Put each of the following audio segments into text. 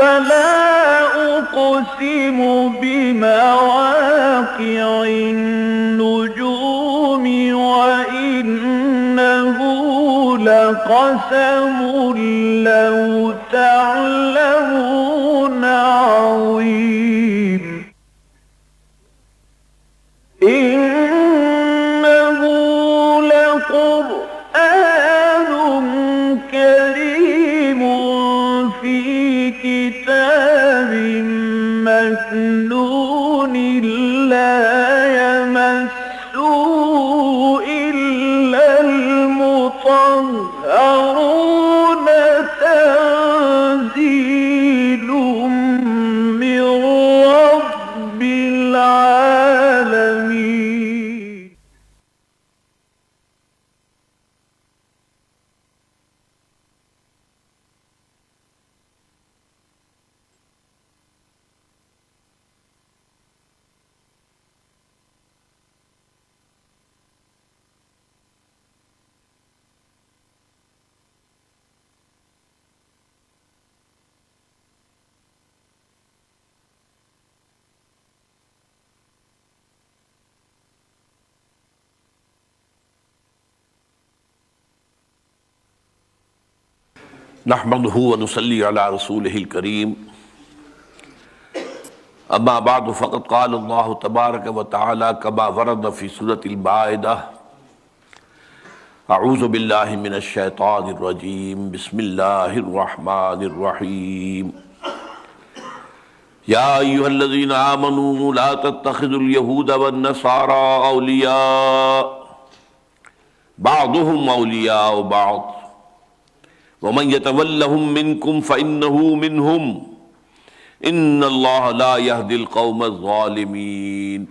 فلا أقسم بمواقع النجوم وإنه لقسم لو تعلمون عظيم إنه لقرآن كريم في كتاب مكنون لا يمسه إلا المطهرون تنزيل من رب العالمين. نحمده ونصلي على رسوله الكريم اما بعد فقد قال الله تبارك وتعالى كما ورد في سورة المائدة اعوذ بالله من الشيطان الرجيم بسم الله الرحمن الرحيم يا ايها الذين آمنوا لا تتخذوا اليهود والنصارى اولياء بعضهم اولياء بعض ومن يتولهم منكم فإنه منهم إن الله لا يهدي القوم الظالمين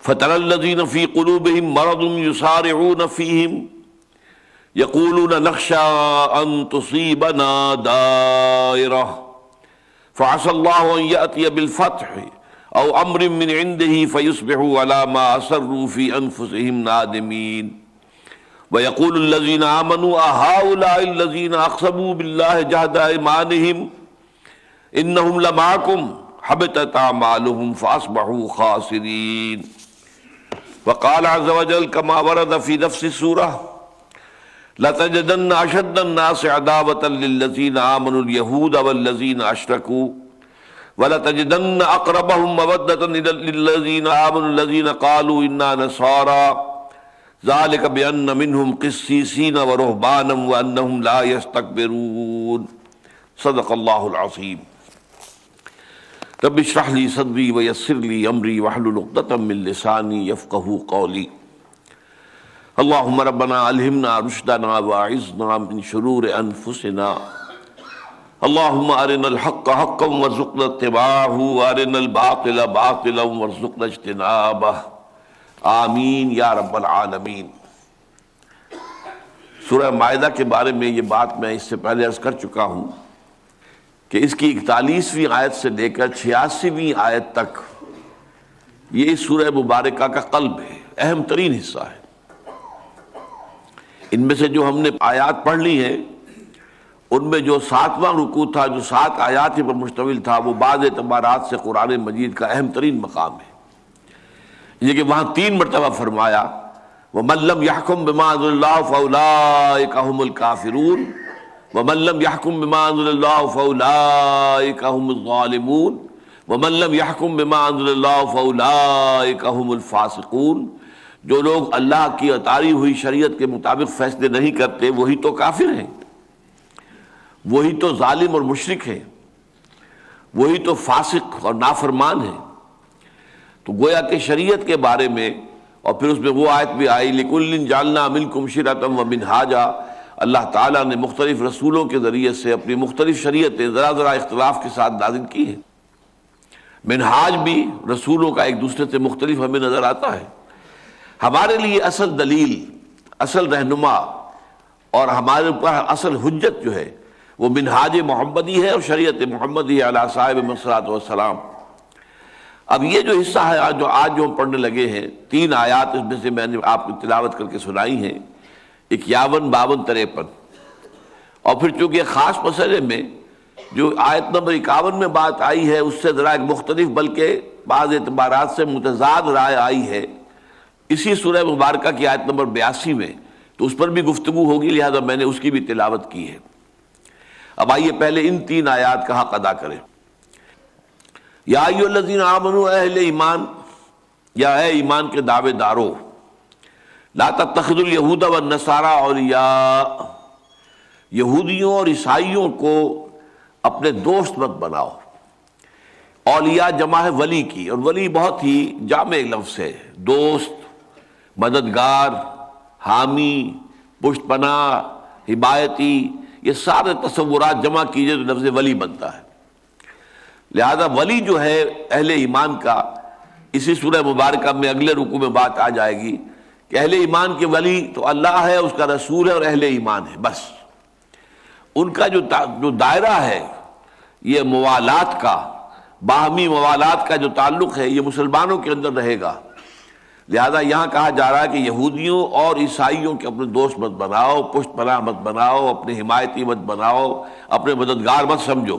فترى الذين في قلوبهم مرض يسارعون فيهم يقولون نخشى أن تصيبنا دائرة فعسى الله أن يأتي بالفتح أو أمر من عنده فيصبحوا على ما أسروا في أنفسهم نادمين وَيَقُولُ الَّذِينَ آمَنُوا أَهَؤُلَاءِ الَّذِينَ أَقْسَمُوا بِاللَّهِ جَهْدَ أَيْمَانِهِمْ إِنَّهُمْ لَمَعَكُمْ حَبِطَتْ أَعْمَالُهُمْ فَأَصْبَحُوا خَاسِرِينَ وقال عز وجل كما ورد في نفس السورة لَتَجِدَنَّ أَشَدَّ النَّاسِ عَدَاوَةً لِلَّذِينَ آمَنُوا الْيَهُودَ وَالَّذِينَ أَشْرَكُوا وَلَتَجِدَنَّ أَقْرَبَهُمْ مَوَدَّةً لِلَّذِينَ آمَنُوا الَّذِينَ قَالُوا إِنَّا نَصَارَى ذلك بأن منهم قسيسين ورهبانا وأنهم لا يستكبرون صدق الله العظيم رب اشرح لي صدري ويسر لي أمري واحلل عقدة من لساني يفقهوا قولي اللهم ربنا ألهمنا رشدنا وأعذنا من شرور أنفسنا اللهم أرنا الحق حقا وارزقنا اتباعه وأرنا الباطل باطلا وارزقنا اجتنابه آمین یا رب العالمین۔ سورہ مائدہ کے بارے میں یہ بات میں اس سے پہلے عرض کر چکا ہوں کہ اس کی 41ویں آیت سے لے کر 86ویں آیت تک یہ اس سورہ مبارکہ کا قلب ہے، اہم ترین حصہ ہے۔ ان میں سے جو ہم نے آیات پڑھ لی ہیں ان میں جو 7واں رکوع تھا، جو 7 آیات پر مشتمل تھا، وہ بعض اعتبارات سے قرآن مجید کا اہم ترین مقام ہے، یہ کہ وہاں 3 مرتبہ فرمایا وَمَن لَّمْ يَحْكُم بِمَا أَنزَلَ اللَّهُ فَأُولَٰئِكَ هُمُ الْكَافِرُونَ وَمَن لَّمْ يَحْكُم بِمَا أَنزَلَ اللَّهُ فَأُولَٰئِكَ هُمُ الظَّالِمُونَ وَمَن لَّمْ يَحْكُم بِمَا أَنزَلَ اللَّهُ فَأُولَٰئِكَ هُمُ الْفَاسِقُونَ جو لوگ اللہ کی اتاری ہوئی شریعت کے مطابق فیصلے نہیں کرتے وہی تو کافر ہیں، وہی تو ظالم اور مشرک ہیں، وہی تو فاسق اور نافرمان ہیں۔ تو گویا کہ شریعت کے بارے میں، اور پھر اس میں وہ آیت بھی آئی لِكُلٍّ جَعَلْنَا مِنكُمْ شِرْعَةً وَمِنْهَاجًا، اللہ تعالیٰ نے مختلف رسولوں کے ذریعے سے اپنی مختلف شریعتیں ذرا ذرا اختلاف کے ساتھ نازل کی ہیں۔ منہاج بھی رسولوں کا ایک دوسرے سے مختلف ہمیں نظر آتا ہے۔ ہمارے لیے اصل دلیل، اصل رہنما اور ہمارے اوپر اصل حجت جو ہے وہ منہاج محمدی ہے اور شریعت محمدی علیہ صاحب الصلاۃ والسلام۔ اب یہ جو حصہ ہے جو آج ہم پڑھنے لگے ہیں، 3 آیات اس میں سے میں نے آپ کو تلاوت کر کے سنائی ہیں، 51، 52، 53، اور پھر چونکہ خاص مسئلے میں جو آیت نمبر 51 میں بات آئی ہے اس سے ذرا ایک مختلف بلکہ بعض اعتبارات سے متضاد رائے آئی ہے اسی سورہ مبارکہ کی آیت نمبر 82 میں، تو اس پر بھی گفتگو ہوگی، لہذا میں نے اس کی بھی تلاوت کی ہے۔ اب آئیے پہلے ان 3 آیات کا حق ادا کریں۔ یا ایھا الذین آمنوا، اہل ایمان، یا اے ایمان کے دعوے دارو، لا تتخذوا اليہود والنصارى اولیاء، یہودیوں اور عیسائیوں کو اپنے دوست مت بناؤ۔ اولیاء جمع ہے ولی کی، اور ولی بہت ہی جامع لفظ ہے، دوست، مددگار، حامی، پشت پناہ، حمایتی، یہ سارے تصورات جمع کیجئے تو لفظ ولی بنتا ہے۔ لہذا ولی جو ہے اہل ایمان کا، اسی سورہ مبارکہ میں اگلے رکوع میں بات آ جائے گی کہ اہل ایمان کے ولی تو اللہ ہے، اس کا رسول ہے اور اہل ایمان ہے، بس ان کا جو دائرہ ہے یہ موالات کا، باہمی موالات کا جو تعلق ہے یہ مسلمانوں کے اندر رہے گا۔ لہذا یہاں کہا جا رہا ہے کہ یہودیوں اور عیسائیوں کے اپنے دوست مت بناؤ، پشت پناہ مت بناؤ، اپنے حمایتی مت بناؤ، اپنے مددگار مت سمجھو۔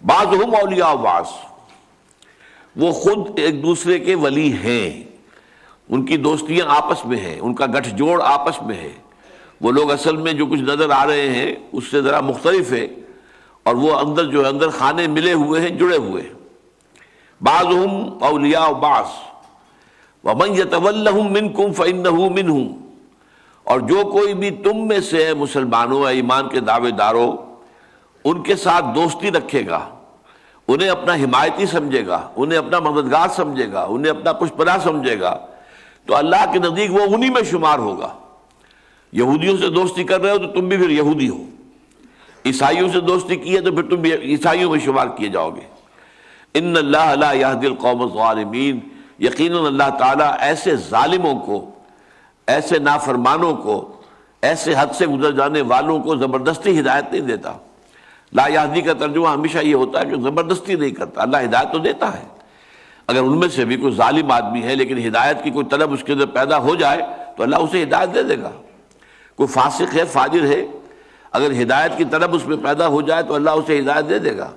بعضهم اولیاء بعض، وہ خود ایک دوسرے کے ولی ہیں، ان کی دوستیاں آپس میں ہیں، ان کا گٹھ جوڑ آپس میں ہے۔ وہ لوگ اصل میں جو کچھ نظر آ رہے ہیں اس سے ذرا مختلف ہے، اور وہ اندر خانے ملے ہوئے ہیں، جڑے ہوئے ہیں۔ بعضهم اولیاء بعض ومن یتولہم منکم فانہ منہم، اور جو کوئی بھی تم میں سے مسلمانوں ایمان کے دعوے داروں ان کے ساتھ دوستی رکھے گا، انہیں اپنا حمایتی سمجھے گا، انہیں اپنا مددگار سمجھے گا، انہیں اپنا پشت پناہ سمجھے گا، تو اللہ کے نزدیک وہ انہی میں شمار ہوگا۔ یہودیوں سے دوستی کر رہے ہو تو تم بھی پھر یہودی ہو، عیسائیوں سے دوستی کی ہے تو پھر تم بھی عیسائیوں میں شمار کیے جاؤ گے۔ ان اللہ لا یہدی القوم الظالمین، یقیناً اللہ تعالیٰ ایسے ظالموں کو، ایسے نافرمانوں کو، ایسے حد سے گزر جانے والوں کو زبردستی ہدایت نہیں دیتا۔ لا یہدی کا ترجمہ ہمیشہ یہ ہوتا ہے کہ زبردستی نہیں کرتا، اللہ ہدایت تو دیتا ہے۔ اگر ان میں سے بھی کوئی ظالم آدمی ہے لیکن ہدایت کی کوئی طلب اس کے اندر پیدا ہو جائے تو اللہ اسے ہدایت دے دے گا۔ کوئی فاسق ہے، فاجر ہے، اگر ہدایت کی طلب اس میں پیدا ہو جائے تو اللہ اسے ہدایت دے دے گا۔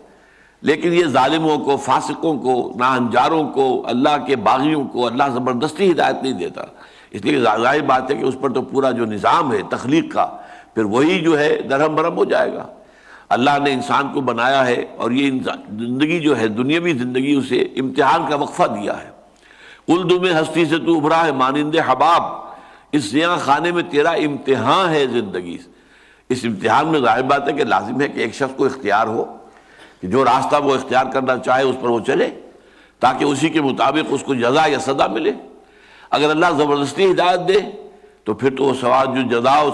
لیکن یہ ظالموں کو، فاسقوں کو، ناہنجاروں کو، اللہ کے باغیوں کو اللہ زبردستی ہدایت نہیں دیتا۔ اس لیے ظاہر بات ہے کہ اس پر تو پورا جو نظام ہے تخلیق کا پھر وہی جو ہے درہم برہم ہو جائے گا۔ اللہ نے انسان کو بنایا ہے اور یہ زندگی جو ہے دنیاوی زندگی اسے امتحان کا وقفہ دیا ہے۔ قلد میں ہستی سے تو ابھرا ہے مانند حباب، اس زیاں خانے میں تیرا امتحان ہے زندگی۔ اس امتحان میں ظاہر بات ہے کہ لازم ہے کہ ایک شخص کو اختیار ہو کہ جو راستہ وہ اختیار کرنا چاہے اس پر وہ چلے، تاکہ اسی کے مطابق اس کو جزا یا سزا ملے۔ اگر اللہ زبردستی ہدایت دے تو پھر تو وہ سوال جو جزا و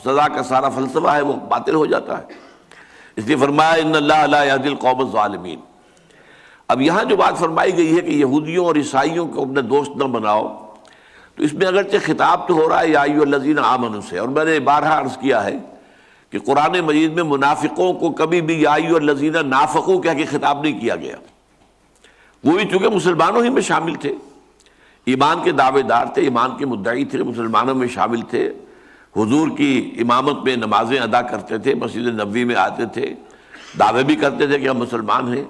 سزا کا سارا فلسفہ ہے وہ باطل ہو جاتا ہے۔ اس لیے فرمایا ان اللہ لا یہدی القوم الظالمین۔ اب یہاں جو بات فرمائی گئی ہے کہ یہودیوں اور عیسائیوں کو اپنے دوست نہ بناؤ، تو اس میں اگرچہ خطاب تو ہو رہا ہے یا ایھا الذین آمنوا سے، اور میں نے بارہا عرض کیا ہے کہ قرآن مجید میں منافقوں کو کبھی بھی یا ایھا الذین نافقوا کہہ کے خطاب نہیں کیا گیا۔ وہ بھی چونکہ مسلمانوں ہی میں شامل تھے، ایمان کے دعوے دار تھے، ایمان کے مدعی تھے، مسلمانوں میں شامل تھے، حضور کی امامت میں نمازیں ادا کرتے تھے، مسجد نبوی میں آتے تھے، دعوے بھی کرتے تھے کہ ہم مسلمان ہیں۔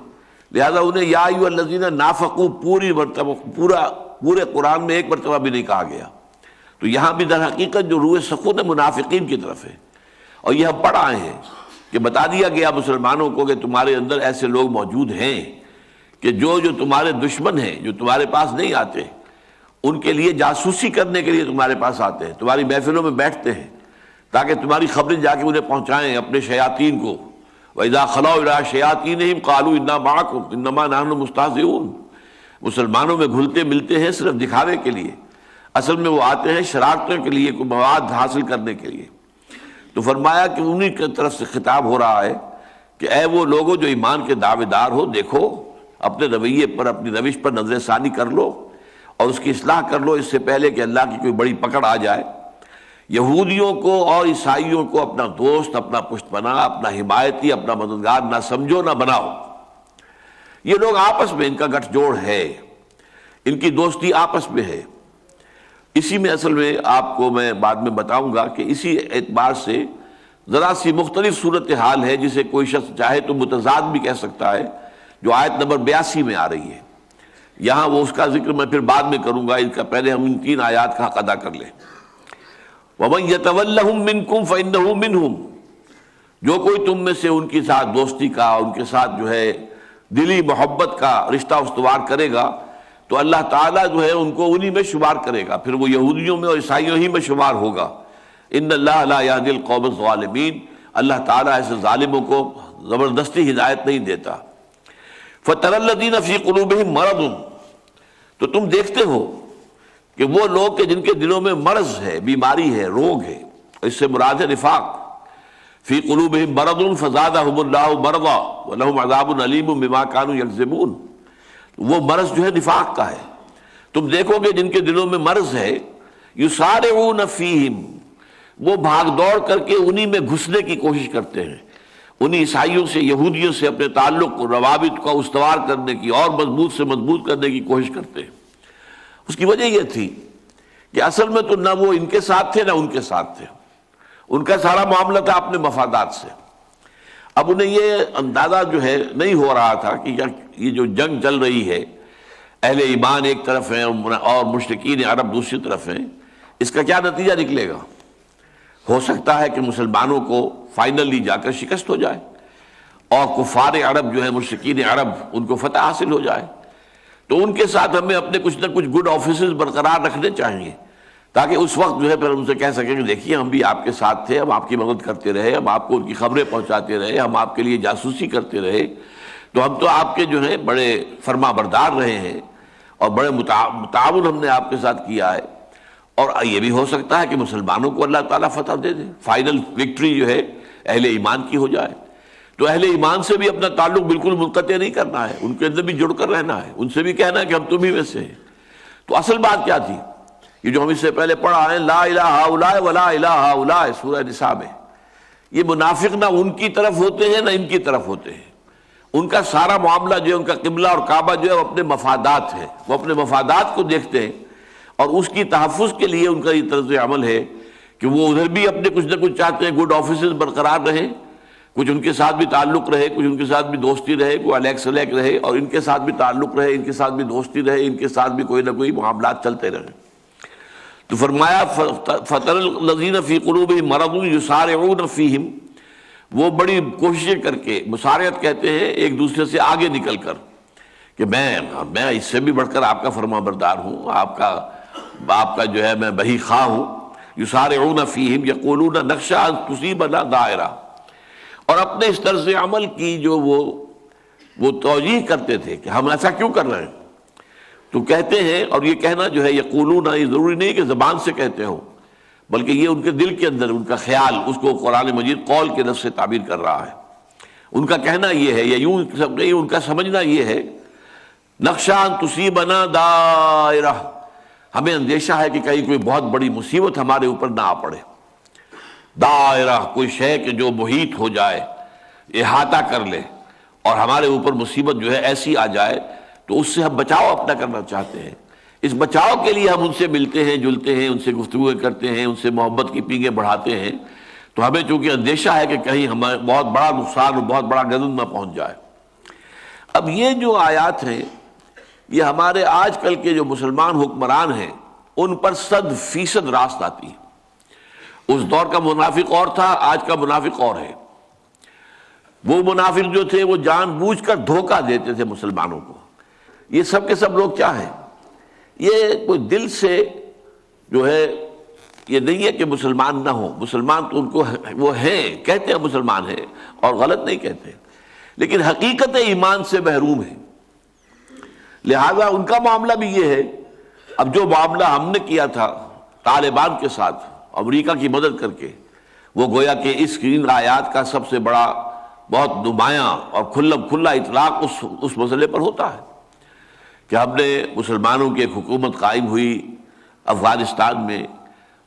لہذا انہیں یا ایھا الذین نافقوا پورے قرآن میں ایک مرتبہ بھی نہیں کہا گیا۔ تو یہاں بھی در حقیقت جو روح سکون منافقین کی طرف ہے، اور یہ ہم پڑھ آئے ہیں کہ بتا دیا گیا مسلمانوں کو کہ تمہارے اندر ایسے لوگ موجود ہیں کہ جو تمہارے دشمن ہیں، جو تمہارے پاس نہیں آتے، ان کے لیے جاسوسی کرنے کے لیے تمہارے پاس آتے ہیں، تمہاری محفلوں میں بیٹھتے ہیں تاکہ تمہاری خبریں جا کے انہیں پہنچائیں اپنے شیاطین کو۔ وَإِذَا خَلَوْا إِلَىٰ شَيَاطِينِهِمْ قَالُوا إِنَّا مَعَكُمْ إِنَّمَا نَحْنُ مُسْتَهْزِئُونَ۔ مسلمانوں میں گھلتے ملتے ہیں صرف دکھاوے کے لیے، اصل میں وہ آتے ہیں شرارتوں کے لیے، کوئی مواد حاصل کرنے کے لیے۔ تو فرمایا کہ انہی کی طرف سے خطاب ہو رہا ہے کہ اے وہ لوگوں جو ایمان کے دعوے دار ہو، دیکھو اپنے رویے پر، اپنی روش پر نظر ثانی کر لو اور اس کی اصلاح کر لو، اس سے پہلے کہ اللہ کی کوئی بڑی پکڑ آ جائے۔ یہودیوں کو اور عیسائیوں کو اپنا دوست، اپنا پشت پناہ، اپنا حمایتی، اپنا مددگار نہ سمجھو، نہ بناؤ۔ یہ لوگ آپس میں ان کا گٹھ جوڑ ہے، ان کی دوستی آپس میں ہے۔ اسی میں اصل میں آپ کو میں بعد میں بتاؤں گا کہ اسی اعتبار سے ذرا سی مختلف صورتحال ہے جسے کوئی شخص چاہے تو متضاد بھی کہہ سکتا ہے، جو آیت نمبر 82 میں آ رہی ہے۔ یہاں وہ اس کا ذکر میں پھر بعد میں کروں گا، ان کا پہلے ہم ان 3 آیات کا حق ادا کر لیں۔ وَمَن يَتَوَلَّهُم مِّنكُمْ فَإِنَّهُ مِنْهُمْ، جو کوئی تم میں سے ان کے ساتھ دوستی کا، ان کے ساتھ جو ہے دلی محبت کا رشتہ استوار کرے گا تو اللہ تعالیٰ جو ہے ان کو انہی میں شمار کرے گا، پھر وہ یہودیوں میں اور عیسائیوں ہی میں شمار ہوگا۔ ان اللہ لا یہدی القوم الظالمین، اللہ تعالیٰ ایسے ظالموں کو زبردستی ہدایت نہیں دیتا۔ فَتَرَى الَّذِينَ فِي قُلُوبِهِم مَرَضٌ، تو تم دیکھتے ہو کہ وہ لوگ کہ جن کے دلوں میں مرض ہے، بیماری ہے، روگ ہے، اس سے مراد ہے نفاق۔ فی قلوبہم مرض فزادہم اللہ مرضا ولہم عذاب علیم بما کانوا یکذبون، وہ مرض جو ہے نفاق کا ہے۔ تم دیکھو گے جن کے دلوں میں مرض ہے، یسارعون فیہم، وہ بھاگ دوڑ کر کے انہی میں گھسنے کی کوشش کرتے ہیں، انہی عیسائیوں سے، یہودیوں سے اپنے تعلق روابط کو استوار کرنے کی اور مضبوط سے مضبوط کرنے کی کوشش کرتے ہیں۔ اس کی وجہ یہ تھی کہ اصل میں تو نہ وہ ان کے ساتھ تھے نہ ان کے ساتھ تھے، ان کا سارا معاملہ تھا اپنے مفادات سے۔ اب انہیں یہ اندازہ جو ہے نہیں ہو رہا تھا کہ یہ جو جنگ چل رہی ہے، اہل ایمان ایک طرف ہیں اور مشرکین عرب دوسری طرف ہیں، اس کا کیا نتیجہ نکلے گا۔ ہو سکتا ہے کہ مسلمانوں کو فائنلی جا کر شکست ہو جائے اور کفار عرب جو ہے، مشرکین عرب، ان کو فتح حاصل ہو جائے، تو ان کے ساتھ ہمیں اپنے کچھ نہ کچھ گڈ آفیسز برقرار رکھنے چاہیے، تاکہ اس وقت جو ہے پھر ان سے کہہ سکیں کہ دیکھیے ہم بھی آپ کے ساتھ تھے، ہم آپ کی مدد کرتے رہے، ہم آپ کو ان کی خبریں پہنچاتے رہے، ہم آپ کے لیے جاسوسی کرتے رہے، تو ہم تو آپ کے جو ہے بڑے فرما بردار رہے ہیں اور بڑے تعاون ہم نے آپ کے ساتھ کیا ہے۔ اور یہ بھی ہو سکتا ہے کہ مسلمانوں کو اللہ تعالیٰ فتح دے دے، فائنل وکٹری جو ہے اہل ایمان کی ہو جائے۔ تو اہل ایمان سے بھی اپنا تعلق بالکل منقطع نہیں کرنا ہے، ان کے اندر بھی جڑ کر رہنا ہے، ان سے بھی کہنا ہے کہ ہم تمہیں میں سے ہیں۔ تو اصل بات کیا تھی، یہ جو ہم اس سے پہلے پڑھا ہے، لا الہ ہؤلاء ولا الہ ہؤلاء، سورہ نساء میں، یہ منافق نہ ان کی طرف ہوتے ہیں نہ ان کی طرف ہوتے ہیں، ان کا سارا معاملہ جو ہے، ان کا قبلہ اور کعبہ جو ہے وہ اپنے مفادات ہے، وہ اپنے مفادات کو دیکھتے ہیں اور اس کی تحفظ کے لیے ان کا یہ طرز عمل ہے کہ وہ ادھر بھی اپنے کچھ نہ کچھ چاہتے ہیں، گڈ آفیسز برقرار رہیں، کچھ ان کے ساتھ بھی تعلق رہے، کچھ ان کے ساتھ بھی دوستی رہے، کوئی الیک سلیک رہے، اور ان کے ساتھ بھی تعلق رہے، ان کے ساتھ بھی دوستی رہے، ان کے ساتھ بھی کوئی نہ کوئی معاملات چلتے رہے۔ تو فرمایا فَتَرَى الَّذِينَ فِي قُلُوبِهِم مَرَضٌ يُسَارِعُونَ فِيهِمْ، وہ بڑی کوششیں کر کے، مسارعت کہتے ہیں ایک دوسرے سے آگے نکل کر، کہ میں اس سے بھی بڑھ کر آپ کا فرما بردار ہوں، آپ کا جو ہے میں بہی خواہ ہوں۔ یسارعون فیہم یقولون نخشی ان تصیبنا دائرہ، اور اپنے اس طرز عمل کی جو وہ توجیہ کرتے تھے کہ ہم ایسا کیوں کر رہے ہیں، تو کہتے ہیں، اور یہ کہنا جو ہے یقولون، یہ ضروری نہیں کہ زبان سے کہتے ہوں، بلکہ یہ ان کے دل کے اندر ان کا خیال، اس کو قرآن مجید قول کے لفظ سے تعبیر کر رہا ہے۔ ان کا کہنا یہ ہے، یا یوں ان کا سمجھنا یہ ہے، نخشی ان تصیبنا دائرہ، ہمیں اندیشہ ہے کہ کہیں کوئی بہت بڑی مصیبت ہمارے اوپر نہ آ پڑے۔ دائرہ، کوئی شے کہ جو محیط ہو جائے، احاطہ کر لے، اور ہمارے اوپر مصیبت جو ہے ایسی آ جائے تو اس سے ہم بچاؤ اپنا کرنا چاہتے ہیں۔ اس بچاؤ کے لیے ہم ان سے ملتے ہیں، جلتے ہیں، ان سے گفتگو کرتے ہیں، ان سے محبت کی پینگیں بڑھاتے ہیں، تو ہمیں چونکہ اندیشہ ہے کہ کہیں ہمیں بہت بڑا نقصان اور بہت بڑا غضب نہ پہنچ جائے۔ اب یہ جو آیات ہیں، یہ ہمارے آج کل کے جو مسلمان حکمران ہیں ان پر 100% راست آتی ہے۔ اس دور کا منافق اور تھا، آج کا منافق اور ہے۔ وہ منافق جو تھے وہ جان بوجھ کر دھوکہ دیتے تھے مسلمانوں کو۔ یہ سب کے سب لوگ کیا ہیں، یہ کوئی دل سے جو ہے، یہ نہیں ہے کہ مسلمان نہ ہو، مسلمان تو ان کو وہ ہیں، کہتے ہیں مسلمان ہیں اور غلط نہیں کہتے، لیکن حقیقت ایمان سے محروم ہے۔ لہذا ان کا معاملہ بھی یہ ہے۔ اب جو معاملہ ہم نے کیا تھا طالبان کے ساتھ امریکہ کی مدد کر کے، وہ گویا کہ ان آیات کا سب سے بڑا، بہت نمایاں اور کھلا اطلاق اس مسئلے پر ہوتا ہے کہ ہم نے مسلمانوں کی ایک حکومت قائم ہوئی افغانستان میں،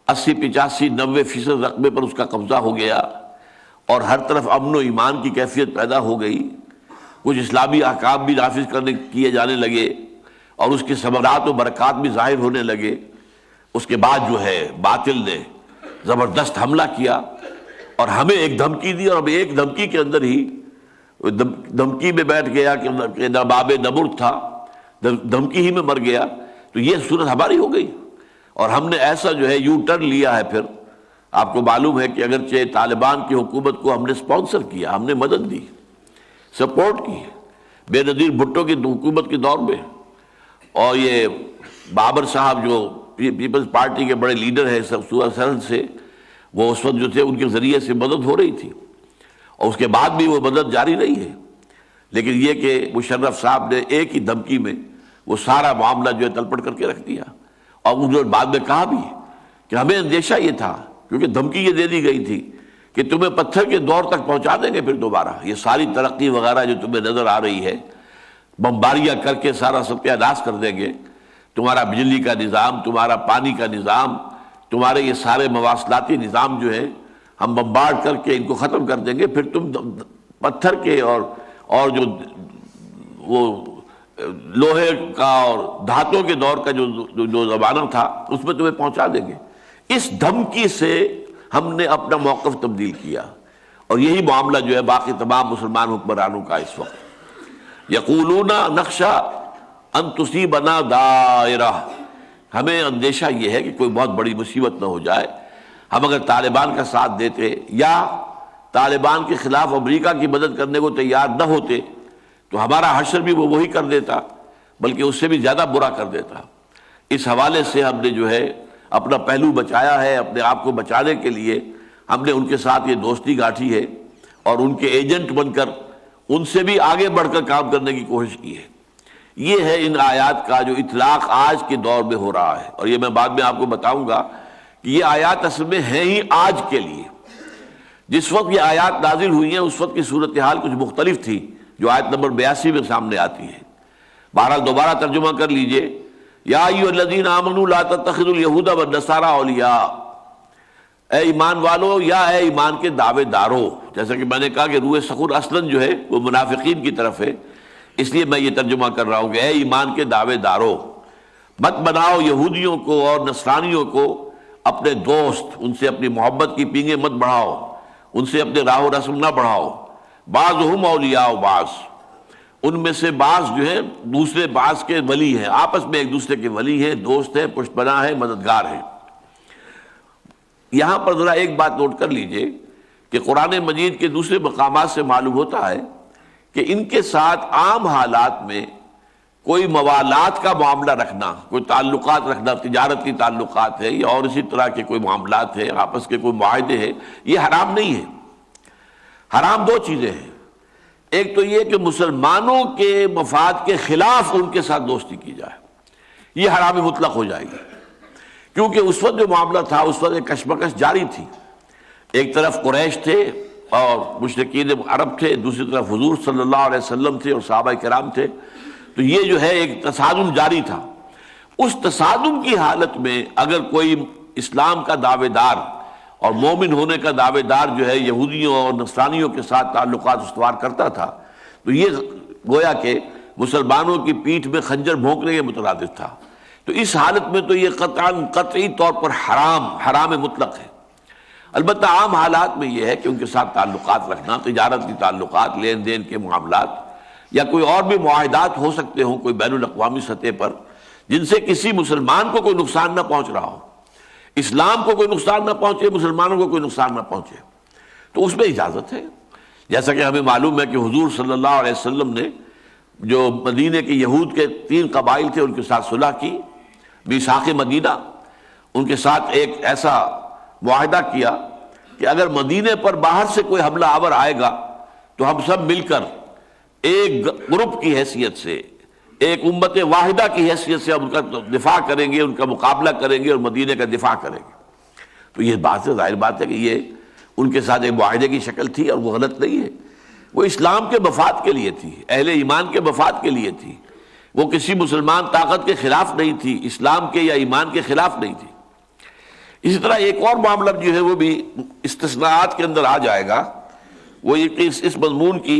80، 85، 90% رقبے پر اس کا قبضہ ہو گیا، اور ہر طرف امن و ایمان کی کیفیت پیدا ہو گئی، کچھ اسلامی احکام بھی نافذ کیے جانے لگے، اور اس کے ثمرات و برکات بھی ظاہر ہونے لگے۔ اس کے بعد جو ہے باطل نے زبردست حملہ کیا، اور ہمیں ایک دھمکی دی، اور ہم ایک دھمکی کے اندر ہی دھمکی میں بیٹھ گیا کہ نباب نمر تھا، دھمکی ہی میں مر گیا، تو یہ صورت ہماری ہو گئی۔ اور ہم نے ایسا جو ہے یو ٹرن لیا ہے۔ پھر آپ کو معلوم ہے کہ اگرچہ طالبان کی حکومت کو ہم نے سپانسر کیا، ہم نے مدد دی، سپورٹ کی بے نظیر بھٹو کی حکومت کے دور میں، اور یہ بابر صاحب جو پیپلز پارٹی کے بڑے لیڈر ہیں صوبہ سرحد سے، وہ اس وقت جو تھے ان کے ذریعے سے مدد ہو رہی تھی، اور اس کے بعد بھی وہ مدد جاری رہی ہے۔ لیکن یہ کہ مشرف صاحب نے ایک ہی دھمکی میں وہ سارا معاملہ جو ہے تلپٹ کر کے رکھ دیا، اور انہوں نے بعد میں کہا بھی کہ ہمیں اندیشہ یہ تھا، کیونکہ دھمکی یہ دے دی گئی تھی کہ تمہیں پتھر کے دور تک پہنچا دیں گے، پھر دوبارہ یہ ساری ترقی وغیرہ جو تمہیں نظر آ رہی ہے بمباریاں کر کے سارا ستیہ ناش کر دیں گے، تمہارا بجلی کا نظام، تمہارا پانی کا نظام، تمہارے یہ سارے مواصلاتی نظام جو ہے ہم بمبارڈ کر کے ان کو ختم کر دیں گے، پھر تم پتھر کے اور جو وہ لوہے کا اور دھاتوں کے دور کا جو زمانہ تھا اس میں تمہیں پہنچا دیں گے۔ اس دھمکی سے ہم نے اپنا موقف تبدیل کیا، اور یہی معاملہ جو ہے باقی تمام مسلمان حکمرانوں کا اس وقت۔ یقولون نخشى ان تصیبنا دائرہ، ہمیں اندیشہ یہ ہے کہ کوئی بہت بڑی مصیبت نہ ہو جائے، ہم اگر طالبان کا ساتھ دیتے یا طالبان کے خلاف امریکہ کی مدد کرنے کو تیار نہ ہوتے تو ہمارا حشر بھی وہ وہی کر دیتا، بلکہ اس سے بھی زیادہ برا کر دیتا۔ اس حوالے سے ہم نے جو ہے اپنا پہلو بچایا ہے، اپنے آپ کو بچانے کے لیے ہم نے ان کے ساتھ یہ دوستی گاٹھی ہے، اور ان کے ایجنٹ بن کر ان سے بھی آگے بڑھ کر کام کرنے کی کوشش کی ہے۔ یہ ہے ان آیات کا جو اطلاق آج کے دور میں ہو رہا ہے، اور یہ میں بعد میں آپ کو بتاؤں گا کہ یہ آیات اصل میں ہیں ہی آج کے لیے۔ جس وقت یہ آیات نازل ہوئی ہیں اس وقت کی صورتحال کچھ مختلف تھی، جو آیت نمبر 82 میں سامنے آتی ہے۔ بہرحال دوبارہ ترجمہ کر لیجئے، یا ایھا الذین آمنوا لا تتخذوا اليہود والنصارى اولیاء، اے ایمان والو یا اے ایمان کے دعوے دارو، جیسا کہ میں نے کہا کہ روح سخن اصلاً جو ہے وہ منافقین کی طرف ہے، اس لیے میں یہ ترجمہ کر رہا ہوں کہ اے ایمان کے دعوے دارو، مت بناؤ یہودیوں کو اور نصرانیوں کو اپنے دوست، ان سے اپنی محبت کی پینگیں مت بڑھاؤ، ان سے اپنے راہ و رسم نہ بڑھاؤ۔ بعضهم اولیاء بعض، ان میں سے بعض جو ہے دوسرے بعض کے ولی ہیں، آپس میں ایک دوسرے کے ولی ہیں، دوست ہیں، پشت پناہ ہیں، مددگار ہیں۔ یہاں پر ذرا ایک بات نوٹ کر لیجئے کہ قرآن مجید کے دوسرے مقامات سے معلوم ہوتا ہے کہ ان کے ساتھ عام حالات میں کوئی موالات کا معاملہ رکھنا، کوئی تعلقات رکھنا، تجارتی تعلقات ہے یا اور اسی طرح کے کوئی معاملات ہیں، آپس کے کوئی معاہدے ہیں، یہ حرام نہیں ہے۔ حرام دو چیزیں ہیں، ایک تو یہ کہ مسلمانوں کے مفاد کے خلاف ان کے ساتھ دوستی کی جائے، یہ حرام مطلق ہو جائے گی، کیونکہ اس وقت جو معاملہ تھا اس وقت ایک کشمکش جاری تھی، ایک طرف قریش تھے اور مشرکین عرب تھے، دوسری طرف حضور صلی اللہ علیہ وسلم تھے اور صحابہ کرام تھے، تو یہ جو ہے ایک تصادم جاری تھا۔ اس تصادم کی حالت میں اگر کوئی اسلام کا دعوے دار اور مومن ہونے کا دعوے دار جو ہے یہودیوں اور نصرانیوں کے ساتھ تعلقات استوار کرتا تھا تو یہ گویا کہ مسلمانوں کی پیٹھ میں خنجر بھونکنے کے مترادف تھا۔ تو اس حالت میں تو یہ قطعی طور پر حرام مطلق ہے۔ البتہ عام حالات میں یہ ہے کہ ان کے ساتھ تعلقات رکھنا، تجارتی تعلقات، لین دین کے معاملات یا کوئی اور بھی معاہدات ہو سکتے ہوں کوئی بین الاقوامی سطح پر جن سے کسی مسلمان کو کوئی نقصان نہ پہنچ رہا ہو، اسلام کو کوئی نقصان نہ پہنچے، مسلمانوں کو کوئی نقصان نہ پہنچے، تو اس میں اجازت ہے۔ جیسا کہ ہمیں معلوم ہے کہ حضور صلی اللہ علیہ وسلم نے جو مدینے کے یہود کے 3 قبائل تھے ان کے ساتھ صلح کی، میثاق مدینہ، ان کے ساتھ ایک ایسا معاہدہ کیا کہ اگر مدینے پر باہر سے کوئی حملہ آور آئے گا تو ہم سب مل کر ایک گروپ کی حیثیت سے، ایک امت واحدہ کی حیثیت سے ہم ان کا دفاع کریں گے، ان کا مقابلہ کریں گے اور مدینے کا دفاع کریں گے۔ تو یہ بات ہے، ظاہر بات ہے کہ یہ ان کے ساتھ ایک معاہدے کی شکل تھی اور وہ غلط نہیں ہے، وہ اسلام کے مفاد کے لیے تھی، اہل ایمان کے مفاد کے لیے تھی، وہ کسی مسلمان طاقت کے خلاف نہیں تھی، اسلام کے یا ایمان کے خلاف نہیں تھی۔ اسی طرح ایک اور معاملہ جو ہے وہ بھی استثناءات کے اندر آ جائے گا، وہ یہ کہ اس مضمون کی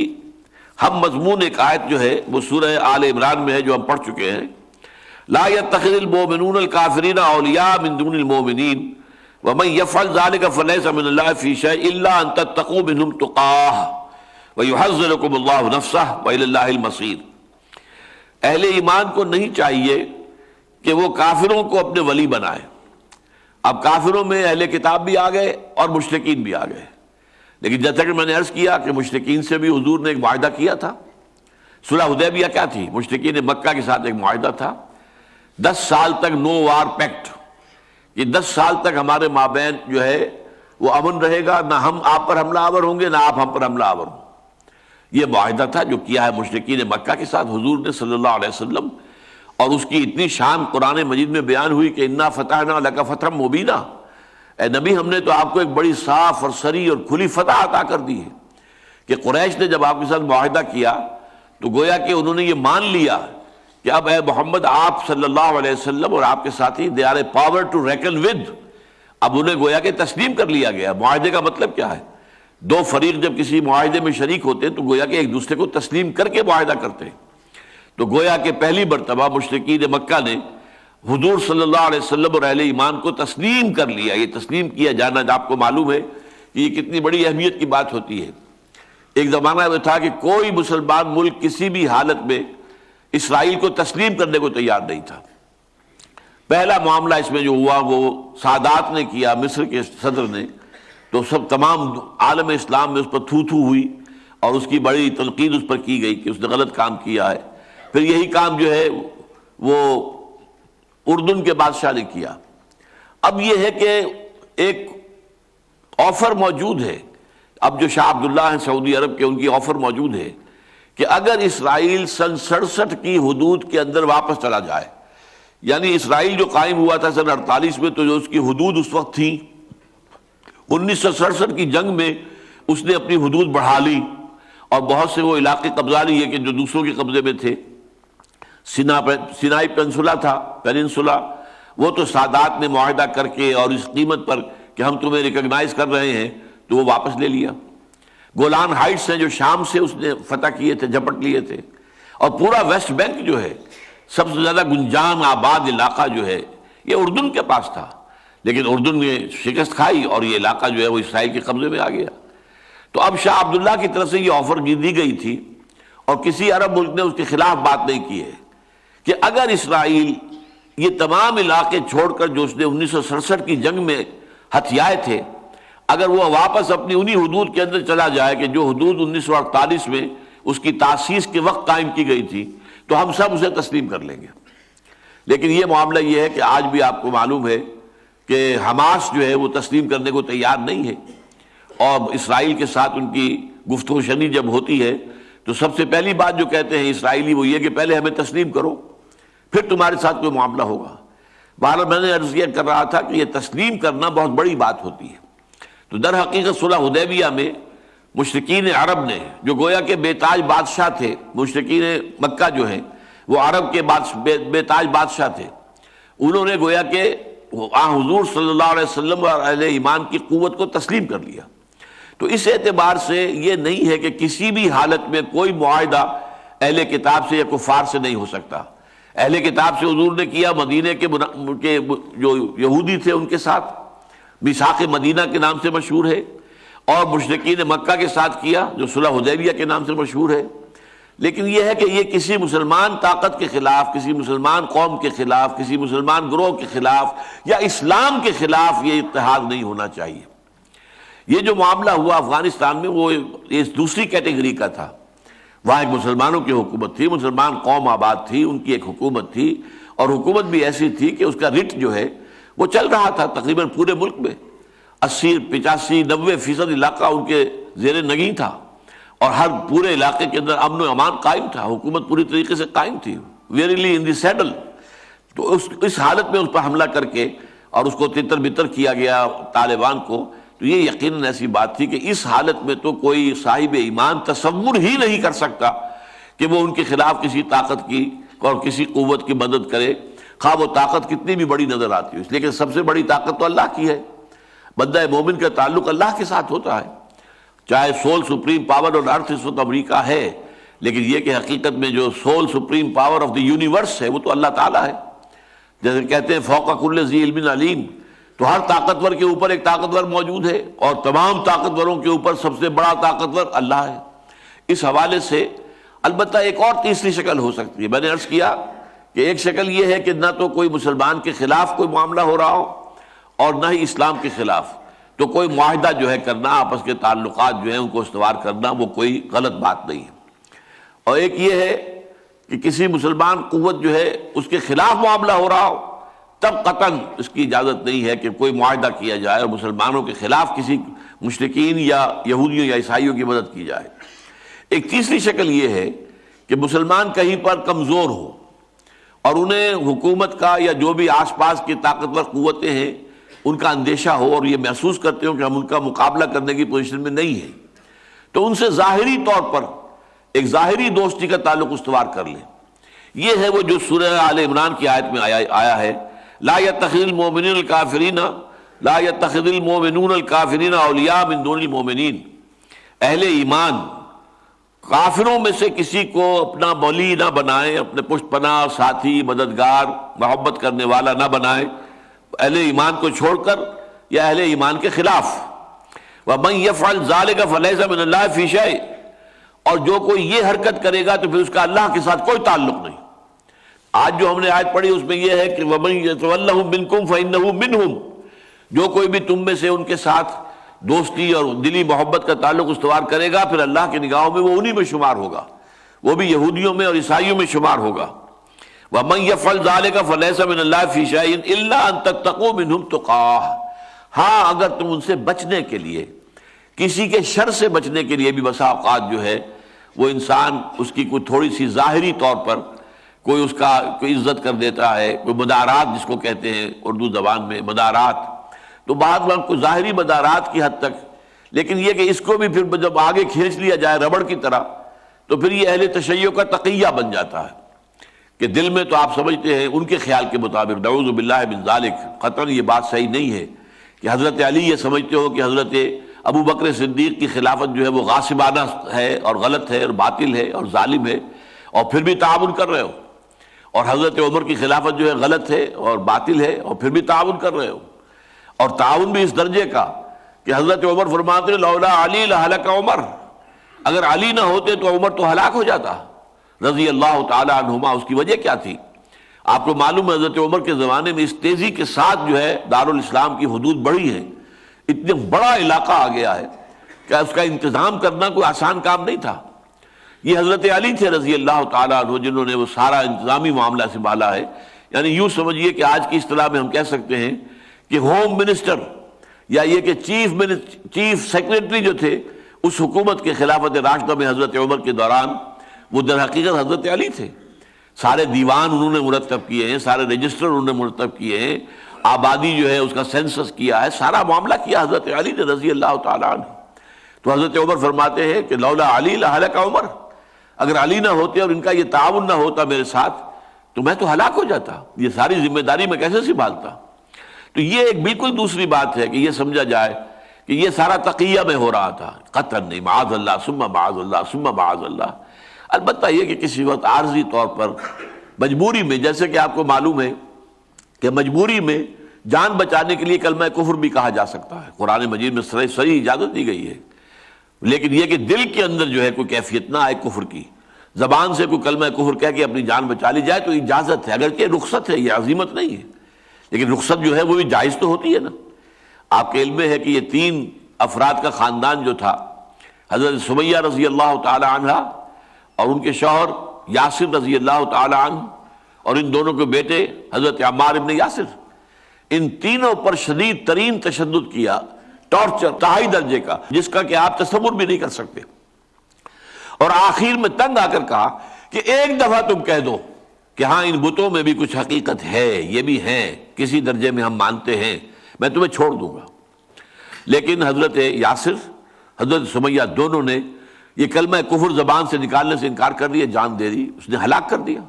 ہم مضمون ایک آیت جو ہے وہ سورہ آل عمران میں ہے جو ہم پڑھ چکے ہیں، لا يتخذ المؤمنون الكافرین اولیاء من دون المؤمنین وَمَن يَفْعَلْ ذَلِكَ فَلَيْسَ مِنَ اللَّهِ فِي شَيْءٍ إِلَّا أَن تَتَّقُوا مِنْهُمْ تُقَاةً وَيُحَذِّرُكُمُ اللَّهُ نَفْسَهُ وَإِلَى اللَّهِ الْمَصِيرُ۔ اہل ایمان کو نہیں چاہیے کہ وہ کافروں کو اپنے ولی بنائے۔ اب کافروں میں اہل کتاب بھی آ گئے اور مشرکین بھی آ گئے، لیکن جیسا کہ میں نے عرض کیا کہ مشرکین سے بھی حضور نے ایک معاہدہ کیا تھا۔ صلح حدیبیہ کیا تھی؟ مشرکین مکہ کے ساتھ ایک معاہدہ تھا، 10 سال تک نو وار پیکٹ، یہ 10 سال تک ہمارے مابین جو ہے وہ امن رہے گا، نہ ہم آپ پر حملہ آور ہوں گے نہ آپ ہم پر حملہ آور ہوں۔ یہ معاہدہ تھا جو کیا ہے مشرکین مکہ کے ساتھ حضور نے صلی اللہ علیہ وسلم، اور اس کی اتنی شان قرآن مجید میں بیان ہوئی کہ انا فتحنا لک فتحا مبینا، اے نبی ہم نے تو آپ کو ایک بڑی صاف اور صریح اور کھلی فتح عطا کر دی ہے۔ کہ قریش نے جب آپ کے ساتھ معاہدہ کیا تو گویا کہ انہوں نے یہ مان لیا کہ اب اے محمد آپ صلی اللہ علیہ وسلم اور آپ کے ساتھی they are a power to reckon with, اب انہیں گویا کہ تسلیم کر لیا گیا۔ معاہدے کا مطلب کیا ہے؟ دو فریق جب کسی معاہدے میں شریک ہوتے ہیں تو گویا کہ ایک دوسرے کو تسلیم کر کے معاہدہ کرتے ہیں۔ تو گویا کہ پہلی مرتبہ مشرکین مکہ نے حضور صلی اللہ علیہ وسلم اور اہل ایمان کو تسلیم کر لیا۔ یہ تسلیم کیا جانا آپ کو معلوم ہے کہ یہ کتنی بڑی اہمیت کی بات ہوتی ہے۔ ایک زمانہ میں تھا کہ کوئی مسلمان ملک کسی بھی حالت میں اسرائیل کو تسلیم کرنے کو تیار نہیں تھا۔ پہلا معاملہ اس میں جو ہوا وہ سادات نے کیا، مصر کے صدر نے، تو سب تمام عالم اسلام میں اس پر تھو تھو ہوئی اور اس کی بڑی تنقید اس پر کی گئی کہ اس نے غلط کام کیا ہے۔ پھر یہی کام جو ہے وہ اردن کے بادشاہ نے کیا۔ اب یہ ہے کہ ایک آفر موجود ہے، اب جو شاہ عبداللہ ہیں سعودی عرب کے، ان کی آفر موجود ہے کہ اگر اسرائیل سن 67 کی حدود کے اندر واپس چلا جائے، یعنی اسرائیل جو قائم ہوا تھا سن 48 میں، تو جو اس کی حدود اس وقت تھی، 1967 کی جنگ میں اس نے اپنی حدود بڑھا لی اور بہت سے وہ علاقے قبضہ لیے کہ جو دوسروں کے قبضے میں تھے۔ سینائی پینسولا وہ تو سادات نے معاہدہ کر کے اور اس قیمت پر کہ ہم تمہیں ریکگنائز کر رہے ہیں تو وہ واپس لے لیا۔ گولان ہائٹس ہیں جو شام سے اس نے فتح کیے تھے، جھپٹ لیے تھے، اور پورا ویسٹ بینک جو ہے سب سے زیادہ گنجان آباد علاقہ جو ہے یہ اردن کے پاس تھا، لیکن اردن نے شکست کھائی اور یہ علاقہ جو ہے وہ اسرائیل کے قبضے میں آ گیا۔ تو اب شاہ عبداللہ کی طرف سے یہ آفر دی گئی تھی اور کسی عرب ملک نے اس کے خلاف بات نہیں کی ہے کہ اگر اسرائیل یہ تمام علاقے چھوڑ کر جو اس نے 1967 کی جنگ میں ہتھیائے تھے، اگر وہ واپس اپنی انہی حدود کے اندر چلا جائے کہ جو حدود 1948 میں اس کی تاسیس کے وقت قائم کی گئی تھی، تو ہم سب اسے تسلیم کر لیں گے۔ لیکن یہ معاملہ یہ ہے کہ آج بھی آپ کو معلوم ہے کہ حماس جو ہے وہ تسلیم کرنے کو تیار نہیں ہے، اور اسرائیل کے ساتھ ان کی گفتگو شنی جب ہوتی ہے تو سب سے پہلی بات جو کہتے ہیں اسرائیلی وہ یہ کہ پہلے ہمیں تسلیم کرو پھر تمہارے ساتھ کوئی معاملہ ہوگا۔ بہرحال میں نے عرض یہ کر رہا تھا کہ یہ تسلیم کرنا بہت بڑی بات ہوتی ہے۔ تو در حقیقت صلح حدیبیہ میں مشرکین عرب نے جو گویا کہ بے تاج بادشاہ تھے، مشرکین مکہ جو ہیں وہ عرب کے بے تاج بادشاہ تھے، انہوں نے گویا کہ حضور صلی اللہ علیہ وسلم اور اہل ایمان کی قوت کو تسلیم کر لیا۔ تو اس اعتبار سے یہ نہیں ہے کہ کسی بھی حالت میں کوئی معاہدہ اہل کتاب سے یا کفار سے نہیں ہو سکتا۔ اہل کتاب سے حضور نے کیا، مدینے کے جو یہودی تھے ان کے ساتھ میثاق مدینہ کے نام سے مشہور ہے، اور مشرکین مکہ کے ساتھ کیا جو صلح حدیبیہ کے نام سے مشہور ہے۔ لیکن یہ ہے کہ یہ کسی مسلمان طاقت کے خلاف، کسی مسلمان قوم کے خلاف، کسی مسلمان گروہ کے خلاف یا اسلام کے خلاف یہ اتحاد نہیں ہونا چاہیے۔ یہ جو معاملہ ہوا افغانستان میں وہ اس دوسری کیٹیگری کا تھا۔ وہاں ایک مسلمانوں کی حکومت تھی، مسلمان قوم آباد تھی، ان کی ایک حکومت تھی، اور حکومت بھی ایسی تھی کہ اس کا رٹ جو ہے وہ چل رہا تھا تقریباً پورے ملک میں، 80 85 90% علاقہ ان کے زیر نگین تھا، اور ہر پورے علاقے کے اندر امن و امان قائم تھا، حکومت پوری طریقے سے قائم تھی، ویریلی ان دی سیڈل۔ تو اس حالت میں اس پر حملہ کر کے اور اس کو تتر بتر کیا گیا طالبان کو، تو یہ یقیناً ایسی بات تھی کہ اس حالت میں تو کوئی صاحب ایمان تصور ہی نہیں کر سکتا کہ وہ ان کے خلاف کسی طاقت کی اور کسی قوت کی مدد کرے، خواہ وہ طاقت کتنی بھی بڑی نظر آتی ہو۔ اس لیے کہ سب سے بڑی طاقت تو اللہ کی ہے، بندہ مومن کا تعلق اللہ کے ساتھ ہوتا ہے، چاہے سول سپریم پاور اور ارتھ اس وقت امریکہ ہے، لیکن یہ کہ حقیقت میں جو civil supreme power of the universe ہے وہ تو اللہ تعالیٰ ہے۔ جیسے کہتے ہیں فوق کل ذی علم علیم، تو ہر طاقتور کے اوپر ایک طاقتور موجود ہے، اور تمام طاقتوروں کے اوپر سب سے بڑا طاقتور اللہ ہے۔ اس حوالے سے البتہ ایک اور تیسری شکل ہو سکتی ہے۔ میں نے عرض کیا کہ ایک شکل یہ ہے کہ نہ تو کوئی مسلمان کے خلاف کوئی معاملہ ہو رہا ہو اور نہ ہی اسلام کے خلاف، تو کوئی معاہدہ جو ہے کرنا، آپس کے تعلقات جو ہیں ان کو استوار کرنا، وہ کوئی غلط بات نہیں ہے۔ اور ایک یہ ہے کہ کسی مسلمان قوت جو ہے اس کے خلاف معاملہ ہو رہا ہو، تب قطعاً اس کی اجازت نہیں ہے کہ کوئی معاہدہ کیا جائے اور مسلمانوں کے خلاف کسی مشرکین یا یہودیوں یا عیسائیوں کی مدد کی جائے۔ ایک تیسری شکل یہ ہے کہ مسلمان کہیں پر کمزور ہو اور انہیں حکومت کا یا جو بھی آس پاس کی طاقتور قوتیں ہیں ان کا اندیشہ ہو، اور یہ محسوس کرتے ہوں کہ ہم ان کا مقابلہ کرنے کی پوزیشن میں نہیں ہیں، تو ان سے ظاہری طور پر ایک ظاہری دوستی کا تعلق استوار کر لیں۔ یہ ہے وہ جو سورہ آل عمران کی آیت میں آیا ہے، لا يتخذ المؤمنون الكافرین لا يتخذ المؤمنون الكافرین اولیاء من دون المؤمنین۔ اہل ایمان کافروں میں سے کسی کو اپنا ولی نہ بنائیں، اپنے پشت پناہ، ساتھی، مددگار، محبت کرنے والا نہ بنائیں، اہل ایمان کو چھوڑ کر یا اہل ایمان کے خلاف۔ وَمَن يَفْعَلْ ذَلِكَ فَلَيْسَ مِنَ اللَّهِ فِي شَيْءٍ، اور جو کوئی یہ حرکت کرے گا تو پھر اس کا اللہ کے ساتھ کوئی تعلق نہیں۔ آج جو ہم نے آیت پڑھی اس میں یہ ہے کہ وَمَن يَتَوَلَّهُم مِّنكُمْ فَإِنَّهُ مِنْهُمْ، جو کوئی بھی تم میں سے ان کے ساتھ دوستی اور دلی محبت کا تعلق استوار کرے گا، پھر اللہ کی نگاہوں میں وہ انہی میں شمار ہوگا، وہ بھی یہودیوں میں اور عیسائیوں میں شمار ہوگا۔ وَمَن يَفْعَلْ ذَلِكَ فَلَيْسَ مِنَ اللَّهِ فِي شَيْءٍ إِلَّا أَن تَتَّقُوا مِنْهُمْ تُقَاةً، ہاں اگر تم ان سے بچنے کے لیے، کسی کے شر سے بچنے کے لیے بھی بسا اوقات جو ہے وہ انسان اس کی کوئی تھوڑی سی ظاہری طور پر کوئی اس کا کوئی عزت کر دیتا ہے، کوئی مدارات جس کو کہتے ہیں اردو زبان میں مدارات، تو بعض وقت کوئی ظاہری مدارات کی حد تک، لیکن یہ کہ اس کو بھی پھر جب آگے کھینچ لیا جائے ربڑ کی طرح تو پھر یہ اہل تشیع کا تقیہ بن جاتا ہے کہ دل میں تو آپ سمجھتے ہیں ان کے خیال کے مطابق، نعوذ باللہ من ذالک، قطعاً یہ بات صحیح نہیں ہے کہ حضرت علی یہ سمجھتے ہو کہ حضرت ابو بکر صدیق کی خلافت جو ہے وہ غاصبانہ ہے اور غلط ہے اور باطل ہے اور ظالم ہے، اور پھر بھی تعاون کر رہے ہو، اور حضرت عمر کی خلافت جو ہے غلط ہے اور باطل ہے اور پھر بھی تعاون کر رہے ہو، اور تعاون بھی اس درجے کا کہ حضرت عمر فرماتے ہیں لولا علی لہلک عمر، اگر علی نہ ہوتے تو عمر تو ہلاک ہو جاتا رضی اللہ تعالی عنہما۔ اس کی وجہ کیا تھی؟ آپ کو معلوم ہے حضرت عمر کے زمانے میں اس تیزی کے ساتھ جو ہے دارالاسلام کی حدود بڑھی ہے، اتنا بڑا علاقہ آ گیا ہے کہ اس کا انتظام کرنا کوئی آسان کام نہیں تھا۔ یہ حضرت علی تھے رضی اللہ تعالیٰ عنہ جنہوں نے وہ سارا انتظامی معاملہ سنبھالا ہے۔ یعنی یوں سمجھیے کہ آج کی اصطلاح میں ہم کہہ سکتے ہیں کہ ہوم منسٹر یا یہ کہ چیف سیکریٹری جو تھے اس حکومت کے خلافت راشدہ میں حضرت عمر کے دوران وہ در حقیقت حضرت علی تھے۔ سارے دیوان انہوں نے مرتب کیے ہیں، سارے رجسٹر انہوں نے مرتب کیے ہیں، آبادی جو ہے اس کا سینسس کیا ہے، سارا معاملہ کیا حضرت علی نے رضی اللہ تعالیٰ عنہ۔ تو حضرت عمر فرماتے ہیں کہ لولا علی لہلک عمر، اگر علی نہ ہوتے اور ان کا یہ تعاون نہ ہوتا میرے ساتھ تو میں تو ہلاک ہو جاتا، یہ ساری ذمہ داری میں کیسے سنبھالتا۔ تو یہ ایک بالکل دوسری بات ہے کہ یہ سمجھا جائے کہ یہ سارا تقیہ میں ہو رہا تھا، قطعاً نہیں، معاذ اللہ ثم معاذ اللہ ثم معاذ اللہ۔ البتہ یہ کہ کسی وقت عارضی طور پر مجبوری میں، جیسے کہ آپ کو معلوم ہے کہ مجبوری میں جان بچانے کے لیے کلمہ کفر بھی کہا جا سکتا ہے، قرآن مجید میں صریح اجازت دی گئی ہے، لیکن یہ کہ دل کے اندر جو ہے کوئی کیفیت نہ آئے کفر کی، زبان سے کوئی کلمہ کفر کہہ کے اپنی جان بچا لی جائے تو اجازت ہے، اگرچہ رخصت ہے، یہ عزیمت نہیں ہے، لیکن رخصت جو ہے وہ بھی جائز تو ہوتی ہے نا۔ آپ کے علم میں ہے کہ یہ 3 افراد کا خاندان جو تھا، حضرت سمیہ رضی اللہ تعالی عنہ اور ان کے شوہر یاسر رضی اللہ تعالی عنہ اور ان دونوں کے بیٹے حضرت عمار ابن یاسر، ان تینوں پر شدید ترین تشدد کیا، ٹارچر انتہائی درجے کا، جس کا کہ آپ تصور بھی نہیں کر سکتے، اور آخر میں تنگ آ کر کہا کہ ایک دفعہ تم کہہ دو کہ ہاں ان بتوں میں بھی کچھ حقیقت ہے، یہ بھی ہیں، کسی درجے میں ہم مانتے ہیں، میں تمہیں چھوڑ دوں گا۔ لیکن حضرت یاسر، حضرت سمیہ دونوں نے یہ کلمہ کفر زبان سے نکالنے سے انکار کر دیا، جان دے دی، اس نے ہلاک کر دیا۔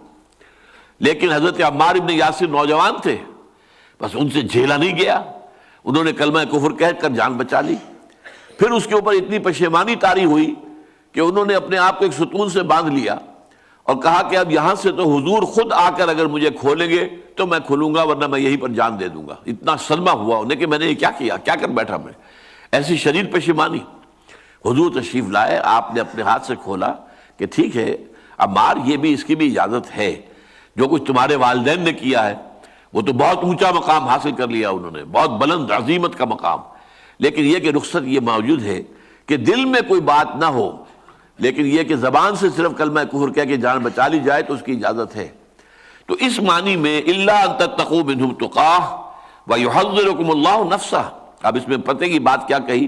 لیکن حضرت عمار ابن یاسر نوجوان تھے، بس ان سے جھیلا نہیں گیا، انہوں نے کلمہ کفر کہہ کر جان بچا لی۔ پھر اس کے اوپر اتنی پشیمانی طاری ہوئی کہ انہوں نے اپنے آپ کو ایک ستون سے باندھ لیا اور کہا کہ اب یہاں سے تو حضور خود آ کر اگر مجھے کھولیں گے تو میں کھلوں گا، ورنہ میں یہیں پر جان دے دوں گا۔ اتنا صدمہ ہوا انہیں کہ میں نے یہ کیا کیا، کیا کر بیٹھا میں، ایسی شدید پشیمانی۔ حضور تشریف لائے، آپ نے اپنے ہاتھ سے کھولا کہ ٹھیک ہے عمار، یہ بھی اس کی بھی اجازت ہے، جو کچھ تمہارے والدین نے کیا ہے وہ تو بہت اونچا مقام حاصل کر لیا انہوں نے، بہت بلند عظیمت کا مقام، لیکن یہ کہ رخصت یہ موجود ہے کہ دل میں کوئی بات نہ ہو، لیکن یہ کہ زبان سے صرف کلمہ کفر کہہ کے جان بچا لی جائے تو اس کی اجازت ہے۔ تو اس معنی میں الا ان تتقوا منهم تقاہ ويحذركم اللہ نفسہ، اب اس میں پتہ کی بات کیا کہی،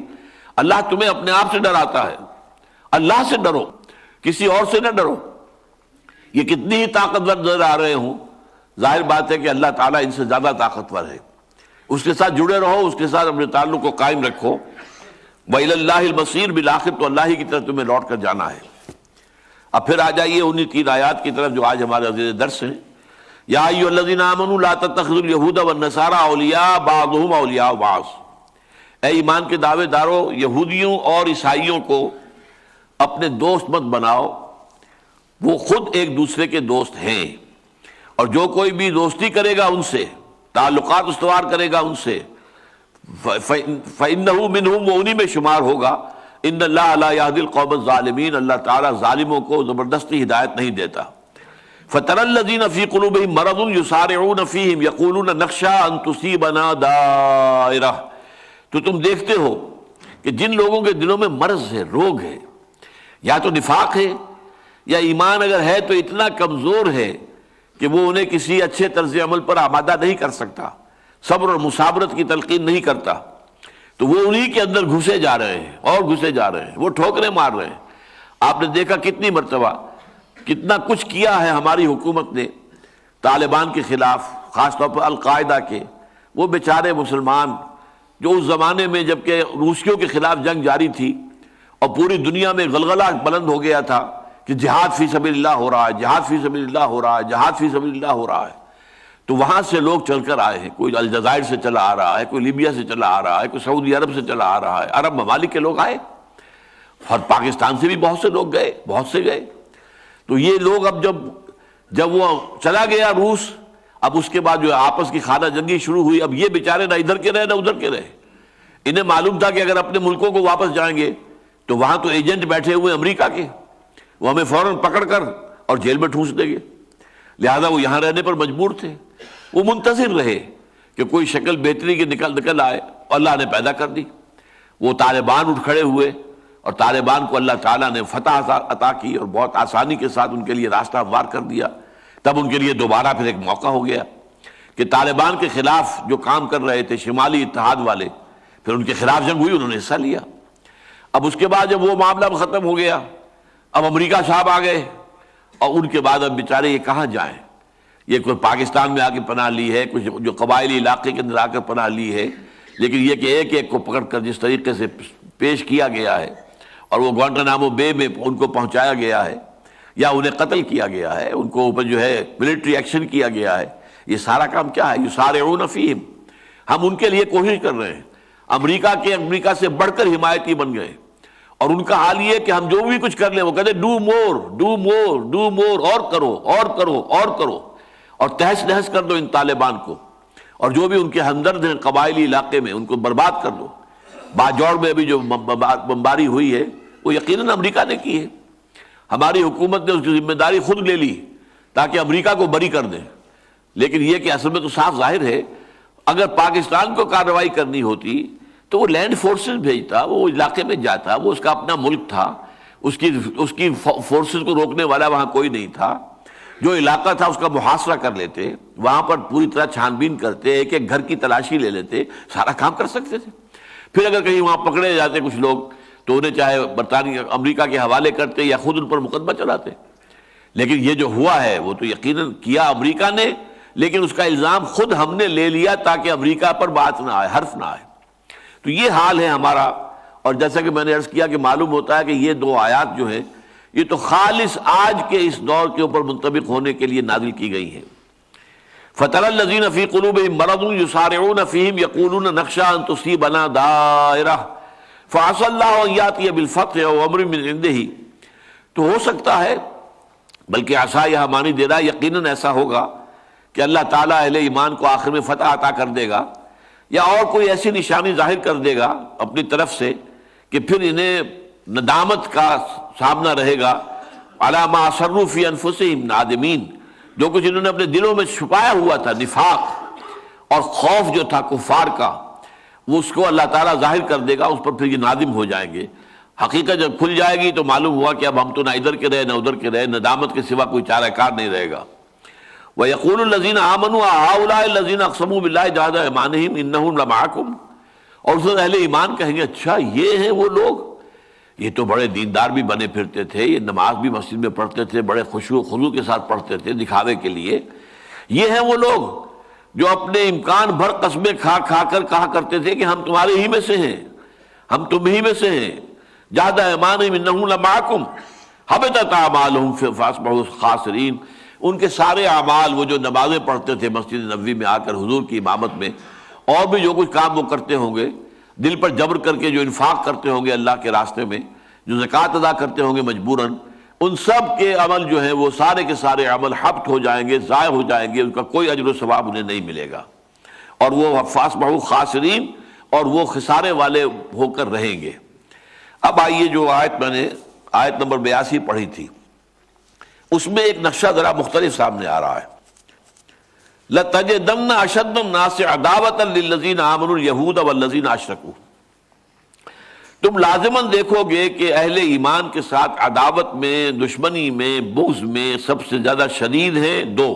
اللہ تمہیں اپنے آپ سے ڈراتا ہے، اللہ سے ڈرو، کسی اور سے نہ ڈرو۔ یہ کتنی ہی طاقتور نظر آ رہے ہوں، ظاہر بات ہے کہ اللہ تعالیٰ ان سے زیادہ طاقتور ہے، اس کے ساتھ جڑے رہو، اس کے ساتھ اپنے تعلق کو قائم رکھو۔ وَإِلَى اللَّهِ الْمَصِيرُ، بالآخر تو اللہ ہی کی طرف تمہیں لوٹ کر جانا ہے۔ اب پھر آ جائیے انہی 3 آیات کی طرف جو آج ہمارے عزیز درس ہیں۔ یا ایھا الذین آمنوا لا تتخذوا اليہود والنصارى اولیاء بعضهم اولیاء بعض، اے ایمان کے دعوے دارو، یہودیوں اور عیسائیوں کو اپنے دوست مت بناؤ، وہ خود ایک دوسرے کے دوست ہیں، اور جو کوئی بھی دوستی کرے گا ان سے، تعلقات استوار کرے گا ان سے، فَإِنَّهُ مِنْهُمْ، وہ انہی میں شمار ہوگا۔ ان اللہ لا یہدی القوم الظالمین، اللہ تعالیٰ ظالموں کو زبردستی ہدایت نہیں دیتا۔ فَتَرَى الَّذِينَ فِي قُلُوبِهِم مَرَضٌ يُسَارِعُونَ فِيهِمْ يَقُولُونَ نَخْشَىٰ أَن تُصِيبَنَا دَائِرَةٌ، تو تم دیکھتے ہو کہ جن لوگوں کے دلوں میں مرض ہے، روگ ہے، یا تو نفاق ہے، یا ایمان اگر ہے تو اتنا کمزور ہے کہ وہ انہیں کسی اچھے طرز عمل پر آمادہ نہیں کر سکتا، صبر اور مصابرت کی تلقین نہیں کرتا، تو وہ انہی کے اندر گھسے جا رہے ہیں اور گھسے جا رہے ہیں، وہ ٹھوکریں مار رہے ہیں۔ آپ نے دیکھا کتنی مرتبہ کتنا کچھ کیا ہے ہماری حکومت نے طالبان کے خلاف، خاص طور پر القاعدہ کے، وہ بیچارے مسلمان جو اس زمانے میں جبکہ روسیوں کے خلاف جنگ جاری تھی اور پوری دنیا میں غلغلہ بلند ہو گیا تھا کہ جہاد فی سبیل اللہ ہو رہا ہے، جہاد فی سبیل اللہ ہو رہا ہے، جہاد فی سبیل اللہ ہو رہا ہے، تو وہاں سے لوگ چل کر آئے ہیں، کوئی الجزائر سے چلا آ رہا ہے، کوئی لیبیا سے چلا آ رہا ہے، کوئی سعودی عرب سے چلا آ رہا ہے، عرب ممالک کے لوگ آئے، اور پاکستان سے بھی بہت سے لوگ گئے، بہت سے گئے۔ تو یہ لوگ اب جب وہ چلا گیا روس، اب اس کے بعد جو آپس کی خانہ جنگی شروع ہوئی، اب یہ بیچارے نہ ادھر کے رہے نہ ادھر کے رہے، انہیں معلوم تھا کہ اگر اپنے ملکوں کو واپس جائیں گے تو وہاں تو ایجنٹ بیٹھے ہوئے امریکہ کے، وہ ہمیں فوراً پکڑ کر اور جیل میں ٹھونس دیں گے، لہذا وہ یہاں رہنے پر مجبور تھے۔ وہ منتظر رہے کہ کوئی شکل بہتری کی نکل آئے، اللہ نے پیدا کر دی، وہ طالبان اٹھ کھڑے ہوئے، اور طالبان کو اللہ تعالیٰ نے فتح عطا کی اور بہت آسانی کے ساتھ ان کے لیے راستہ ہموار کر دیا۔ تب ان کے لیے دوبارہ پھر ایک موقع ہو گیا کہ طالبان کے خلاف جو کام کر رہے تھے شمالی اتحاد والے، پھر ان کے خلاف جنگ ہوئی، انہوں نے حصہ لیا۔ اب اس کے بعد جب وہ معاملہ ختم ہو گیا، اب امریکہ صاحب آ گئے، اور ان کے بعد اب بیچارے یہ کہاں جائیں، یہ کوئی پاکستان میں آ کے پناہ لی ہے، کچھ جو قبائلی علاقے کے اندر آ کر پناہ لی ہے، لیکن یہ کہ ایک ایک کو پکڑ کر جس طریقے سے پیش کیا گیا ہے اور وہ گوانٹانامو بے میں ان کو پہنچایا گیا ہے، یا انہیں قتل کیا گیا ہے، ان کو اوپر جو ہے ملٹری ایکشن کیا گیا ہے، یہ سارا کام کیا ہے؟ یسارعون فیہم، ہم ان کے لیے کوشش کر رہے ہیں، امریکہ سے بڑھ کر حمایتی بن گئے، اور ان کا حال یہ کہ ہم جو بھی کچھ کر لیں وہ کہتے ہیں do more do more do more, اور کرو اور کرو اور کرو، اور تہس نہس کر دو ان طالبان کو، اور جو بھی ان کے ہمدرد ہیں قبائلی علاقے میں ان کو برباد کر دو۔ باجوڑ میں ابھی جو بمباری ہوئی ہے وہ یقیناً امریکہ نے کی ہے، ہماری حکومت نے اس کی ذمہ داری خود لے لی تاکہ امریکہ کو بری کر دیں، لیکن یہ کہ اصل میں تو صاف ظاہر ہے اگر پاکستان کو کارروائی کرنی ہوتی تو وہ لینڈ فورسز بھیجتا، وہ علاقے میں جاتا، وہ اس کا اپنا ملک تھا، اس کی فورسز کو روکنے والا وہاں کوئی نہیں تھا، جو علاقہ تھا اس کا محاصرہ کر لیتے، وہاں پر پوری طرح چھان بین کرتے، ایک ایک گھر کی تلاشی لے لیتے، سارا کام کر سکتے تھے۔ پھر اگر کہیں وہاں پکڑے جاتے کچھ لوگ تو انہیں چاہے برطانیہ امریکہ کے حوالے کرتے یا خود ان پر مقدمہ چلاتے، لیکن یہ جو ہوا ہے وہ تو یقیناً کیا امریکہ نے، لیکن اس کا الزام خود ہم نے لے لیا تاکہ امریکہ پر بات نہ آئے، حرف نہ آئے۔ تو یہ حال ہے ہمارا، اور جیسا کہ میں نے عرض کیا کہ معلوم ہوتا ہے کہ یہ 2 آیات جو ہیں یہ تو خالص آج کے اس دور کے اوپر منطبق ہونے کے لیے نازل کی گئی ہیں۔ فَتَرَى الَّذِينَ فِي قُلُوبِهِم مَرَضٌ يُسَارِعُونَ فِيهِمْ يَقُولُونَ نَخْشَىٰ أَن تُصِيبَنَا دَائِرَةٌ فَعَسَى اللَّهُ أَن يَأْتِيَ بِالْفَتْحِ أَوْ أَمْرٍ مِّنْ عِندِهِ، تو ہو سکتا ہے بلکہ عصا یہاں معنی دے رہا ہے یقیناً ایسا ہوگا کہ اللہ تعالیٰ اہل ایمان کو آخر میں فتح عطا کر دے گا، یا اور کوئی ایسی نشانی ظاہر کر دے گا اپنی طرف سے کہ پھر انہیں ندامت کا سامنا رہے گا، علی ما اسروا فی انفسہم نادمین، جو کچھ انہوں نے اپنے دلوں میں چھپایا ہوا تھا، نفاق اور خوف جو تھا کفار کا، وہ اس کو اللہ تعالیٰ ظاہر کر دے گا، اس پر پھر یہ نادم ہو جائیں گے۔ حقیقت جب کھل جائے گی تو معلوم ہوا کہ اب ہم تو نہ ادھر کے رہے نہ ادھر کے رہے، ندامت کے سوا کوئی چارہ کار نہیں رہے گا۔ وَيَقُولُ الَّذِينَ آمَنُوا أَهَٰؤُلَاءِ الَّذِينَ أَقْسَمُوا بِاللَّهِ جَهْدَ أَيْمَانِهِمْ إِنَّهُمْ لَمَعَكُمْ، اور اس وقت اہل ایمان کہیں گے اچھا یہ ہیں وہ لوگ، یہ تو بڑے دیندار بھی بنے پھرتے تھے، یہ نماز بھی مسجد میں پڑھتے تھے، بڑے خشوع و خضوع کے ساتھ پڑھتے تھے دکھاوے کے لیے، یہ ہیں وہ لوگ جو اپنے امکان بھر قسمیں کھا کھا کر کہا کرتے تھے کہ ہم تمہارے ہی میں سے ہیں، ہم تم ہی میں سے ہیں، جَهْدَ أَيْمَانِهِمْ إِنَّهُمْ لَمَعَكُمْ حَبِطَتْ أَعْمَالُهُمْ فَأَصْبَحُوا خَاسِرِينَ، ان کے سارے اعمال، وہ جو نمازیں پڑھتے تھے مسجد نبوی میں آ کر حضور کی امامت میں، اور بھی جو کچھ کام وہ کرتے ہوں گے، دل پر جبر کر کے جو انفاق کرتے ہوں گے اللہ کے راستے میں، جو زکوٰۃ ادا کرتے ہوں گے مجبوراً، ان سب کے عمل جو ہیں وہ سارے کے سارے عمل حبط ہو جائیں گے، ضائع ہو جائیں گے، ان کا کوئی اجر و ثواب انہیں نہیں ملے گا، اور وہ فَأَصْبَحُوا خَاسِرِينَ، اور وہ خسارے والے ہو کر رہیں گے۔ اب آئیے جو آیت میں نے آیت نمبر 82 پڑھی تھی، اس میں ایک نقشہ ذرا مختلف سامنے آ رہا ہے۔ لَتَجِدَنَّ أَشَدَّ النَّاسِ عَدَاوَةً لِلَّذِينَ آمَنُوا الْيَهُودَ وَالَّذِينَ أَشْرَكُوا، تم لازماً دیکھو گے کہ اہل ایمان کے ساتھ عداوت میں، دشمنی میں، بغض میں سب سے زیادہ شدید ہیں دو،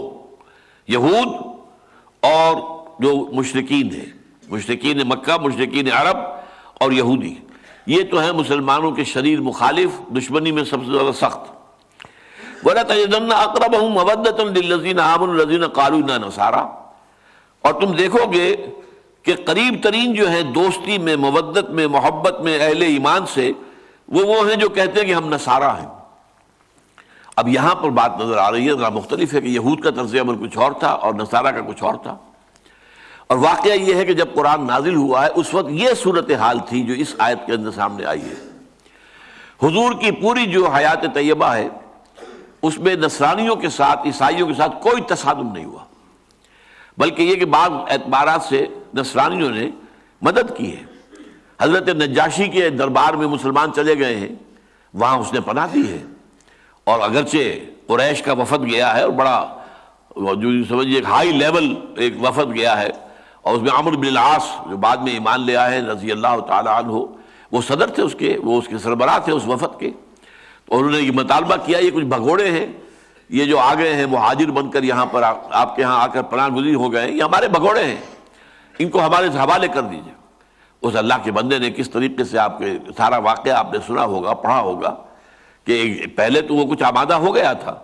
یہود اور جو مشرکین ہیں، مشرکین مکہ، مشرکین عرب اور یہودی، یہ تو ہیں مسلمانوں کے شدید مخالف، دشمنی میں سب سے زیادہ سخت۔ وَلَتَجِدَنَّ أَقْرَبَهُم مَّوَدَّةً لِّلَّذِينَ آمَنُوا الَّذِينَ قَالُوا إِنَّا نَصَارَىٰ، اور تم دیکھو گے کہ قریب ترین جو ہے دوستی میں، مودت میں، محبت میں اہل ایمان سے، وہ ہیں جو کہتے ہیں کہ ہم نصارہ ہیں۔ اب یہاں پر بات نظر آ رہی ہے ذرا مختلف ہے کہ یہود کا طرز عمل کچھ اور تھا اور نصارہ کا کچھ اور تھا، اور واقعہ یہ ہے کہ جب قرآن نازل ہوا ہے اس وقت یہ صورتحال تھی جو اس آیت کے اندر سامنے آئی ہے۔ حضور کی پوری جو حیات طیبہ ہے اس میں نصرانیوں کے ساتھ، عیسائیوں کے ساتھ کوئی تصادم نہیں ہوا، بلکہ یہ کہ بعض اعتبارات سے نصرانیوں نے مدد کی ہے۔ حضرت نجاشی کے دربار میں مسلمان چلے گئے ہیں، وہاں اس نے پناہ دی ہے، اور اگرچہ قریش کا وفد گیا ہے اور بڑا جو سمجھیے ایک ہائی لیول ایک وفد گیا ہے، اور اس میں عمرو بن العاص جو بعد میں ایمان لے آئے رضی اللہ تعالی عنہ، وہ صدر تھے اس کے، وہ اس کے سربراہ تھے اس وفد کے، اور انہوں نے یہ مطالبہ کیا یہ کچھ بھگوڑے ہیں، یہ جو آ گئے ہیں مہاجر بن کر یہاں پر آپ کے ہاں آ کر پناہ گزین ہو گئے ہیں، یہ ہمارے بھگوڑے ہیں، ان کو ہمارے حوالے کر دیجئے۔ اس اللہ کے بندے نے کس طریقے سے، آپ کے سارا واقعہ آپ نے سنا ہوگا، پڑھا ہوگا کہ پہلے تو وہ کچھ آمادہ ہو گیا تھا،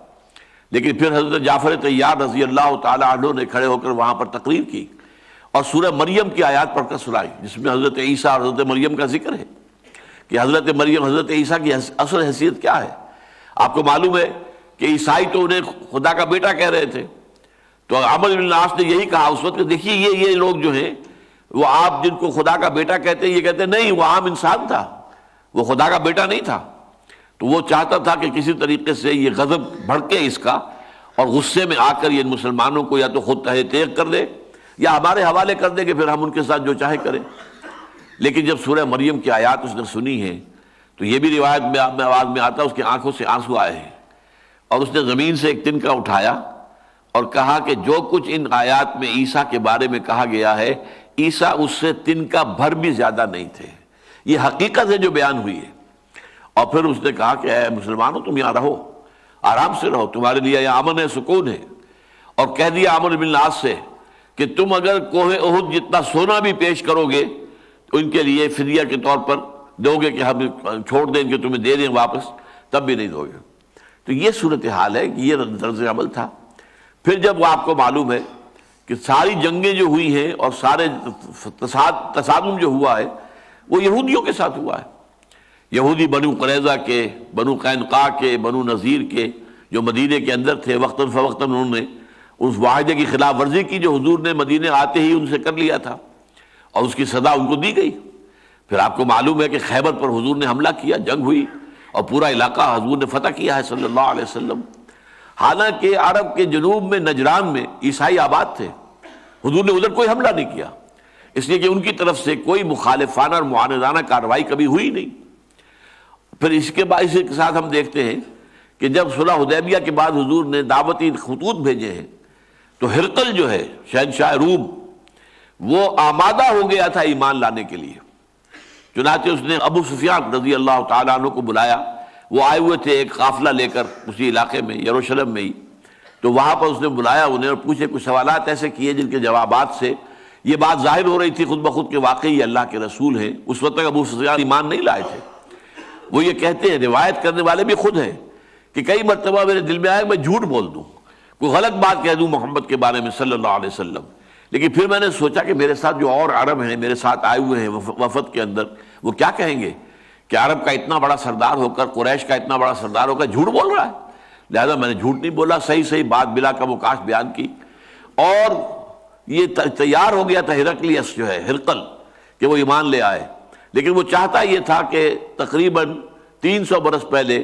لیکن پھر حضرت جعفر طیار رضی اللہ تعالی عنہ نے کھڑے ہو کر وہاں پر تقریر کی اور سورہ مریم کی آیات پڑھ کر سنائی، جس میں حضرت عیسیٰ اور حضرت مریم کا ذکر ہے کہ حضرت مریم، حضرت عیسیٰ کی اصل حیثیت کیا ہے۔ آپ کو معلوم ہے کہ عیسائی تو انہیں خدا کا بیٹا کہہ رہے تھے، تو عمرو بن العاص نے یہی کہا اس وقت کہ دیکھیے یہ لوگ جو ہیں وہ آپ جن کو خدا کا بیٹا کہتے ہیں، یہ کہتے ہیں نہیں وہ عام انسان تھا، وہ خدا کا بیٹا نہیں تھا۔ تو وہ چاہتا تھا کہ کسی طریقے سے یہ غضب بھڑکے اس کا، اور غصے میں آ کر یہ مسلمانوں کو یا تو خود تہہ تیغ کر دے یا ہمارے حوالے کر دے کہ پھر ہم ان کے ساتھ جو چاہے کریں۔ لیکن جب سورہ مریم کی آیات اس نے سنی ہیں تو یہ بھی روایت میں آواز میں آتا ہے اس کی آنکھوں سے آنسو آئے ہیں، اور اس نے زمین سے ایک تنکا اٹھایا اور کہا کہ جو کچھ ان آیات میں عیسیٰ کے بارے میں کہا گیا ہے، عیسیٰ اس سے تنکا بھر بھی زیادہ نہیں تھے، یہ حقیقت ہے جو بیان ہوئی ہے۔ اور پھر اس نے کہا کہ اے مسلمانوں تم یہاں رہو، آرام سے رہو، تمہارے لیے یہ امن ہے، سکون ہے، اور کہہ دیا عمرو بن العاص سے کہ تم اگر کوہ احد جتنا سونا بھی پیش کرو گے تو ان کے لیے فدیہ کے طور پر دو گے کہ ہم چھوڑ دیں کہ تمہیں دے دیں واپس، تب بھی نہیں دو گے۔ تو یہ صورتحال ہے، یہ طرز عمل تھا۔ پھر جب آپ کو معلوم ہے کہ ساری جنگیں جو ہوئی ہیں اور سارے تصادم جو ہوا ہے وہ یہودیوں کے ساتھ ہوا ہے، یہودی بنو قریظہ کے، بنو قینقاع کے، بنو نذیر کے جو مدینے کے اندر تھے، وقتاً فوقتاً انہوں نے اس معاہدے کی خلاف ورزی کی جو حضور نے مدینے آتے ہی ان سے کر لیا تھا، اور اس کی سزا ان کو دی گئی۔ پھر آپ کو معلوم ہے کہ خیبر پر حضور نے حملہ کیا، جنگ ہوئی اور پورا علاقہ حضور نے فتح کیا ہے صلی اللہ علیہ وسلم۔ حالانکہ عرب کے جنوب میں نجران میں عیسائی آباد تھے، حضور نے ادھر کوئی حملہ نہیں کیا، اس لیے کہ ان کی طرف سے کوئی مخالفانہ اور معاندانہ کارروائی کبھی ہوئی نہیں۔ پھر اس کے ساتھ ہم دیکھتے ہیں کہ جب صلح حدیبیہ کے بعد حضور نے دعوتی خطوط بھیجے ہیں تو ہرقل جو ہے شہنشاہ روم، وہ آمادہ ہو گیا تھا ایمان لانے کے لیے، چنانچہ اس نے ابو سفیان رضی اللہ تعالیٰ عنہ کو بلایا، وہ آئے ہوئے تھے ایک قافلہ لے کر اسی علاقے میں یروشلم میں ہی، تو وہاں پر اس نے بلایا انہیں اور پوچھے، کچھ سوالات ایسے کیے جن کے جوابات سے یہ بات ظاہر ہو رہی تھی خود بخود کہ واقعی یہ اللہ کے رسول ہیں۔ اس وقت تک ابو سفیان ایمان نہیں لائے تھے۔ وہ یہ کہتے ہیں، روایت کرنے والے بھی خود ہیں، کہ کئی مرتبہ میرے دل میں آیا کہ میں جھوٹ بول دوں، کوئی غلط بات کہہ دوں محمد کے بارے میں صلی اللہ علیہ وسلم، لیکن پھر میں نے سوچا کہ میرے ساتھ جو اور عرب ہیں میرے ساتھ آئے ہوئے ہیں وفد کے اندر، وہ کیا کہیں گے کہ عرب کا اتنا بڑا سردار ہو کر، قریش کا اتنا بڑا سردار ہو کر جھوٹ بول رہا ہے، لہذا میں نے جھوٹ نہیں بولا، صحیح بات بلا کم و کاش بیان کی۔ اور یہ تیار ہو گیا تھا ہرقلیس جو ہے ہرقل کہ وہ ایمان لے آئے، لیکن وہ چاہتا یہ تھا کہ تقریباً 300 برس پہلے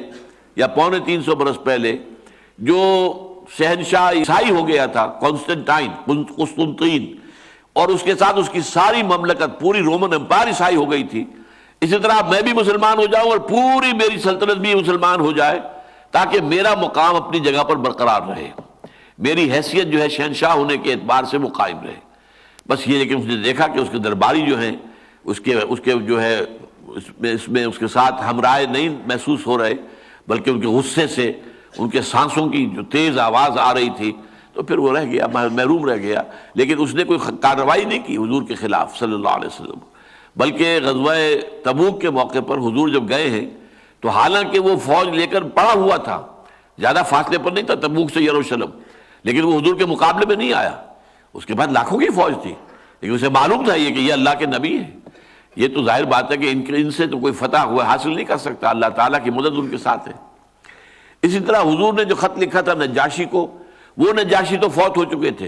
یا پونے 300 برس پہلے جو شہنشاہ عیسائی ہو گیا تھا قسطنطین، اور اس کے ساتھ اس کی ساری مملکت پوری رومن امپائر عیسائی ہو گئی تھی، اسی طرح میں بھی مسلمان ہو جاؤں اور پوری میری سلطنت بھی مسلمان ہو جائے تاکہ میرا مقام اپنی جگہ پر برقرار رہے، میری حیثیت جو ہے شہنشاہ ہونے کے اعتبار سے وہ قائم رہے۔ بس یہ لیکن اس نے دیکھا کہ اس کے درباری جو ہیں اس کے جو ہے اس میں اس کے ساتھ ہمراہ نہیں محسوس ہو رہے، بلکہ ان کے غصے سے ان کے سانسوں کی جو تیز آواز آ رہی تھی، تو پھر وہ رہ گیا، محروم رہ گیا، لیکن اس نے کوئی کارروائی نہیں کی حضور کے خلاف صلی اللہ علیہ وسلم۔ بلکہ غزوہ تبوک کے موقع پر حضور جب گئے ہیں تو حالانکہ وہ فوج لے کر پڑا ہوا تھا، زیادہ فاصلے پر نہیں تھا تبوک سے یروشلم، لیکن وہ حضور کے مقابلے میں نہیں آیا، اس کے بعد لاکھوں کی فوج تھی، لیکن اسے معلوم تھا یہ کہ یہ اللہ کے نبی ہیں، یہ تو ظاہر بات ہے کہ ان سے تو کوئی فتح ہوا حاصل نہیں کر سکتا، اللہ تعالیٰ کی مدد ان کے ساتھ ہے۔ اسی طرح حضور نے جو خط لکھا تھا نجاشی کو، وہ نجاشی تو فوت ہو چکے تھے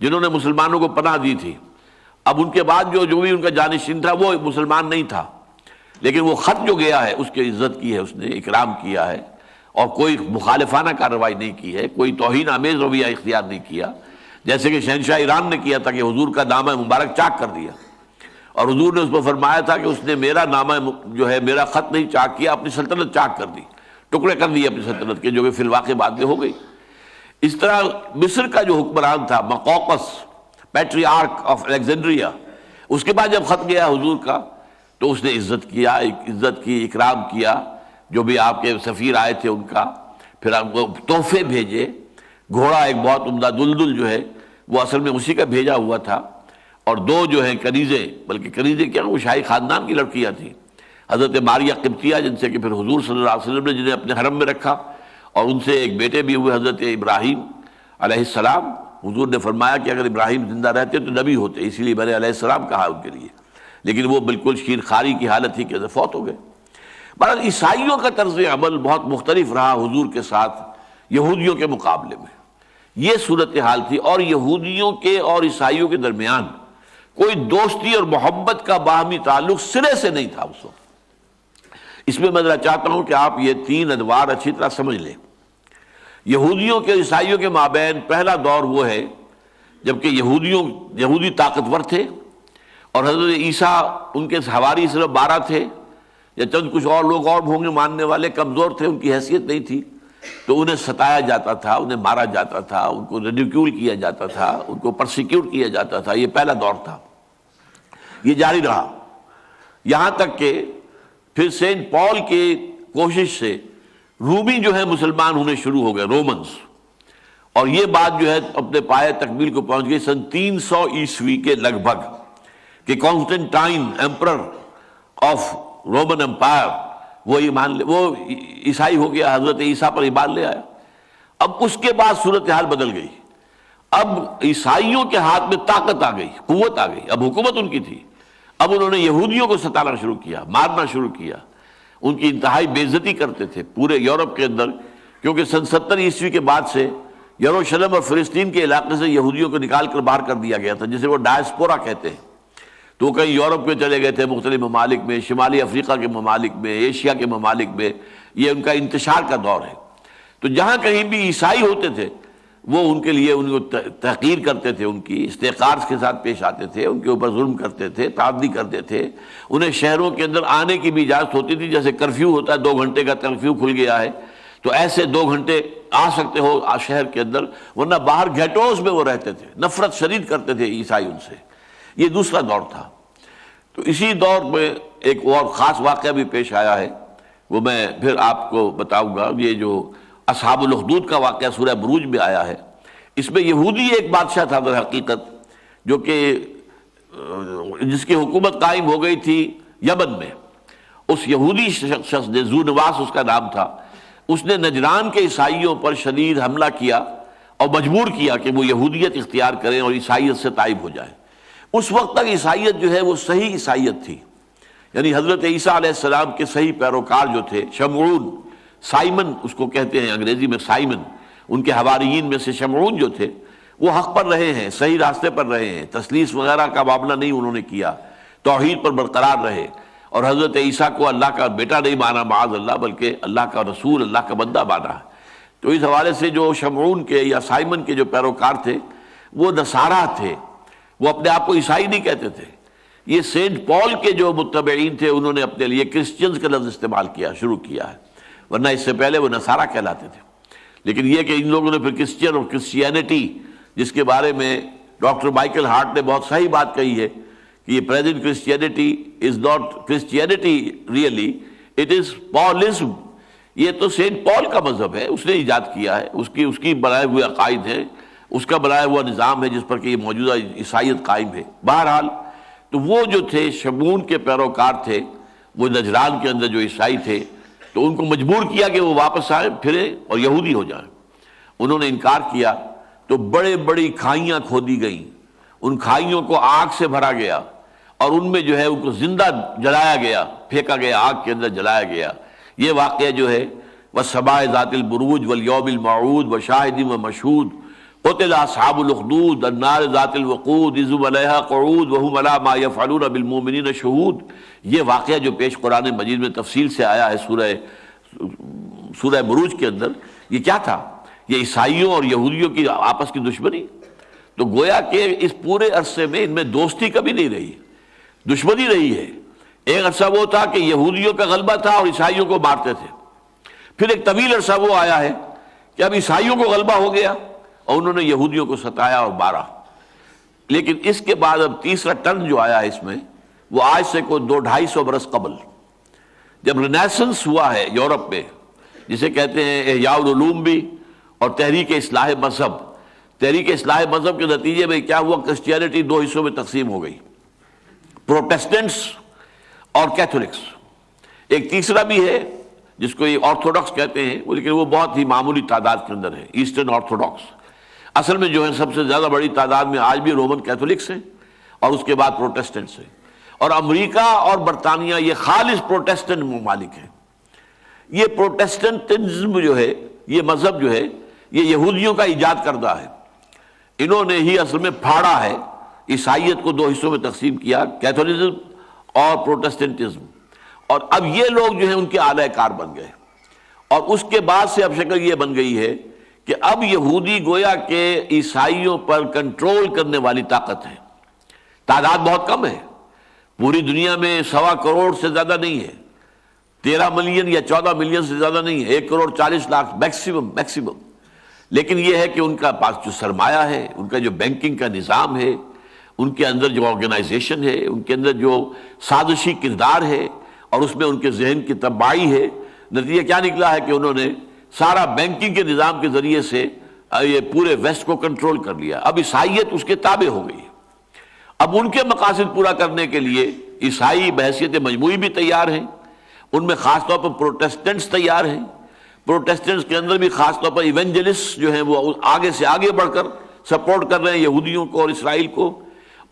جنہوں نے مسلمانوں کو پناہ دی تھی، اب ان کے بعد جو بھی ان کا جانشین تھا وہ مسلمان نہیں تھا، لیکن وہ خط جو گیا ہے اس کی عزت کی ہے، اس نے اکرام کیا ہے اور کوئی مخالفانہ کارروائی نہیں کی ہے، کوئی توہین آمیز رویہ اختیار نہیں کیا، جیسے کہ شہنشاہ ایران نے کیا تھا کہ حضور کا نامہ مبارک چاک کر دیا، اور حضور نے اس پر فرمایا تھا کہ اس نے میرا نامہ جو ہے میرا خط نہیں چاک کیا، اپنی سلطنت چاک کر دی، ٹکڑے کر دیے اپنی سلطنت کے، جو کہ فی الواقع بعد میں ہو گئی۔ اس طرح مصر کا جو حکمران تھا مقوقس پیٹریارک آف الیگزینڈریا، اس کے بعد جب خط گیا حضور کا تو اس نے عزت کی، اکرام کیا، جو بھی آپ کے سفیر آئے تھے ان کا، پھر آپ کو تحفے بھیجے، گھوڑا ایک بہت عمدہ دلدل جو ہے وہ اصل میں اسی کا بھیجا ہوا تھا، اور دو جو ہیں کنیزیں، بلکہ کنیزیں کیا وہ شاہی خاندان کی لڑکیاں تھیں، حضرت ماریہ قبطیہ، جن سے کہ پھر حضور صلی اللہ علیہ وسلم نے جنہیں اپنے حرم میں رکھا، اور ان سے ایک بیٹے بھی ہوئے حضرت ابراہیم علیہ السلام۔ حضور نے فرمایا کہ اگر ابراہیم زندہ رہتے تو نبی ہوتے، اسی لیے میں نے علیہ السلام کہا ان کے لیے، لیکن وہ بالکل شیر خاری کی حالت تھی کہ فوت ہو گئے۔ بہرحال عیسائیوں کا طرز عمل بہت مختلف رہا حضور کے ساتھ یہودیوں کے مقابلے میں، یہ صورتحال تھی، اور یہودیوں کے اور عیسائیوں کے درمیان کوئی دوستی اور محبت کا باہمی تعلق سرے سے نہیں تھا اس وقت۔ اس میں میں ذرا چاہتا ہوں کہ آپ یہ تین ادوار اچھی طرح سمجھ لیں۔ یہودیوں کے عیسائیوں کے مابین پہلا دور وہ ہے جبکہ یہودی طاقتور تھے، اور حضرت عیسیٰ ان کے حواری صرف 12 تھے، یا چند کچھ اور لوگ اور ہوں گے ماننے والے، کمزور تھے، ان کی حیثیت نہیں تھی، تو انہیں ستایا جاتا تھا، انہیں مارا جاتا تھا، ان کو ریڈیکیول کیا جاتا تھا، ان کو پرسیکیوٹ کیا جاتا تھا۔ یہ پہلا دور تھا، یہ جاری رہا یہاں تک کہ پھر سینٹ پال کی کوشش سے رومی جو ہے مسلمان ہونے شروع ہو گئے، رومنز، اور یہ بات جو ہے اپنے پائے تکمیل کو پہنچ گئی سن 300 عیسوی کے لگ بھگ، کہ Constantine emperor of Roman empire وہ عیسائی ہو گیا، حضرت عیسیٰ پر ایمان لے آیا۔ اب اس کے بعد صورتحال بدل گئی، اب عیسائیوں کے ہاتھ میں طاقت آ گئی، قوت آ گئی، اب حکومت ان کی تھی، اب انہوں نے یہودیوں کو ستانا شروع کیا، مارنا شروع کیا، ان کی انتہائی بے عزتی کرتے تھے پورے یورپ کے اندر، کیونکہ سن 70 عیسوی کے بعد سے یروشلم اور فلسطین کے علاقے سے یہودیوں کو نکال کر باہر کر دیا گیا تھا، جسے وہ ڈائسپورا کہتے ہیں، تو وہ کہیں یورپ میں چلے گئے تھے، مختلف ممالک میں، شمالی افریقہ کے ممالک میں، ایشیا کے ممالک میں، یہ ان کا انتشار کا دور ہے۔ تو جہاں کہیں بھی عیسائی ہوتے تھے وہ ان کے لیے ان کو تحقیر کرتے تھے، ان کی استحقار کے ساتھ پیش آتے تھے، ان کے اوپر ظلم کرتے تھے، تعدی کرتے تھے۔ انہیں شہروں کے اندر آنے کی بھی اجازت ہوتی تھی، جیسے کرفیو ہوتا ہے، 2 گھنٹے کا کرفیو کھل گیا ہے تو ایسے 2 گھنٹے آ سکتے ہو شہر کے اندر، ورنہ باہر گھیٹوز میں وہ رہتے تھے، نفرت شدید کرتے تھے عیسائی ان سے۔ یہ دوسرا دور تھا۔ تو اسی دور میں ایک اور خاص واقعہ بھی پیش آیا ہے، وہ میں پھر آپ کو بتاؤں گا۔ یہ جو اصحاب الاخدود کا واقعہ سورہ بروج میں آیا ہے، اس میں یہودی ایک بادشاہ تھا در حقیقت، جو کہ جس کی حکومت قائم ہو گئی تھی یمن میں۔ اس یہودی شخص نے، ذو نواس اس کا نام تھا، اس نے نجران کے عیسائیوں پر شدید حملہ کیا اور مجبور کیا کہ وہ یہودیت اختیار کریں اور عیسائیت سے تائب ہو جائیں۔ اس وقت تک عیسائیت جو ہے وہ صحیح عیسائیت تھی، یعنی حضرت عیسیٰ علیہ السلام کے صحیح پیروکار جو تھے، شمعون، سائمن اس کو کہتے ہیں انگریزی میں، سائمن، ان کے حواریین میں سے شمعون جو تھے، وہ حق پر رہے ہیں، صحیح راستے پر رہے ہیں، تثلیث وغیرہ کا معاملہ نہیں انہوں نے کیا، توحید پر برقرار رہے، اور حضرت عیسیٰ کو اللہ کا بیٹا نہیں مانا معاذ اللہ، بلکہ اللہ کا رسول، اللہ کا بندہ مانا ہے۔ تو اس حوالے سے جو شمعون کے یا سائمن کے جو پیروکار تھے وہ نصارہ تھے، وہ اپنے آپ کو عیسائی نہیں کہتے تھے۔ یہ سینٹ پال کے جو متبعین تھے انہوں نے اپنے لیے کرسچنز کا لفظ استعمال کیا، شروع کیا ہے، ورنہ اس سے پہلے وہ نصارہ کہلاتے تھے۔ لیکن یہ کہ ان لوگوں نے پھر کرسچین اور کرسچینٹی، جس کے بارے میں ڈاکٹر مائیکل ہارٹ نے بہت صحیح بات کہی ہے کہ یہ present Christianity is not Christianity really, it is Paulism. یہ تو سینٹ پال کا مذہب ہے، اس نے ایجاد کیا ہے، اس کی بنائے ہوئے عقائد ہیں، اس کا بنایا ہوا نظام ہے جس پر کہ یہ موجودہ عیسائیت قائم ہے۔ بہرحال تو وہ جو تھے شمعون کے پیروکار تھے، وہ نجران کے اندر جو عیسائی تھے، تو ان کو مجبور کیا کہ وہ واپس آئیں پھریں اور یہودی ہو جائیں۔ انہوں نے انکار کیا تو بڑے بڑی کھائیاں کھودی گئیں، ان کھائیوں کو آگ سے بھرا گیا اور ان میں جو ہے ان کو زندہ جلایا گیا، پھینکا گیا، آگ کے اندر جلایا گیا۔ یہ واقعہ جو ہے وَالسَّمَاءِ ذَاتِ الْبُرُوجِ وَالْيَوْمِ الْمَوْعُودِ وَشَاهِدٍ وَمَشْهُودٍ قُتِلَ أَصْحَابُ الْأُخْدُودِ النَّارِ ذَاتِ الْوَقُودِ إِذْ هُمْ عَلَيْهَا قُعُودٌ وَهُمْ عَلَىٰ مَا يَفْعَلُونَ بِالْمُؤْمِنِينَ شُهُودٌ۔ یہ واقعہ جو پیش قرآن مجید میں تفصیل سے آیا ہے سورہ بروج کے اندر، یہ کیا تھا؟ یہ عیسائیوں اور یہودیوں کی آپس کی دشمنی۔ تو گویا کہ اس پورے عرصے میں ان میں دوستی کبھی نہیں رہی، دشمنی رہی ہے۔ ایک عرصہ وہ تھا کہ یہودیوں کا غلبہ تھا اور عیسائیوں کو مارتے تھے، پھر ایک طویل عرصہ وہ آیا ہے کہ اب عیسائیوں کو غلبہ ہو گیا اور انہوں نے یہودیوں کو ستایا اور مارا۔ لیکن اس کے بعد اب تیسرا ٹرن جو آیا ہے اس میں، وہ آج سے کوئی 200-250 برس قبل جب رینیسنس ہوا ہے یورپ میں، جسے کہتے ہیں احیاء العلوم بھی، اور تحریک اصلاح مذہب۔ تحریک اصلاح مذہب کے نتیجے میں کیا ہوا؟ کرسچینٹی 2 حصوں میں تقسیم ہو گئی، پروٹیسٹنٹس اور کیتھولکس۔ ایک تیسرا بھی ہے جس کو یہ آرتھوڈاکس کہتے ہیں، لیکن وہ بہت ہی معمولی تعداد کے اندر ہے، ایسٹرن آرتھوڈاکس۔ اصل میں جو ہے سب سے زیادہ بڑی تعداد میں آج بھی رومن کیتھولکس ہیں اور اس کے بعد پروٹیسٹنٹس ہیں، اور امریکہ اور برطانیہ یہ خالص پروٹیسٹنٹ ممالک ہیں۔ یہ پروٹیسٹنٹزم جو ہے، یہ مذہب جو ہے، یہ یہودیوں کا ایجاد کردہ ہے۔ انہوں نے ہی اصل میں پھاڑا ہے، عیسائیت کو 2 حصوں میں تقسیم کیا، کیتھولزم اور پروٹیسٹنٹزم، اور اب یہ لوگ جو ہیں ان کے اعلی کار بن گئے۔ اور اس کے بعد سے اب شکل یہ بن گئی ہے کہ اب یہودی گویا کہ عیسائیوں پر کنٹرول کرنے والی طاقت ہے۔ تعداد بہت کم ہے، پوری دنیا میں 1.25 کروڑ سے زیادہ نہیں ہے، 13 ملین یا 14 ملین سے زیادہ نہیں ہے، 1 کروڑ 40 لاکھ میکسیمم۔ لیکن یہ ہے کہ ان کا پاس جو سرمایہ ہے، ان کا جو بینکنگ کا نظام ہے، ان کے اندر جو آرگنائزیشن ہے، ان کے اندر جو سازشی کردار ہے، اور اس میں ان کے ذہن کی تباہی ہے۔ نتیجہ کیا نکلا ہے کہ انہوں نے سارا بینکنگ کے نظام کے ذریعے سے یہ پورے ویسٹ کو کنٹرول کر لیا۔ اب عیسائیت اس کے تابع ہو گئی۔ اب ان کے مقاصد پورا کرنے کے لیے عیسائی بحیثیت مجموعی بھی تیار ہیں، ان میں خاص طور پر پروٹیسٹنٹس تیار ہیں۔ پروٹیسٹنٹس کے اندر بھی خاص طور پر ایونجلسٹ جو ہیں وہ آگے سے آگے بڑھ کر سپورٹ کر رہے ہیں یہودیوں کو اور اسرائیل کو،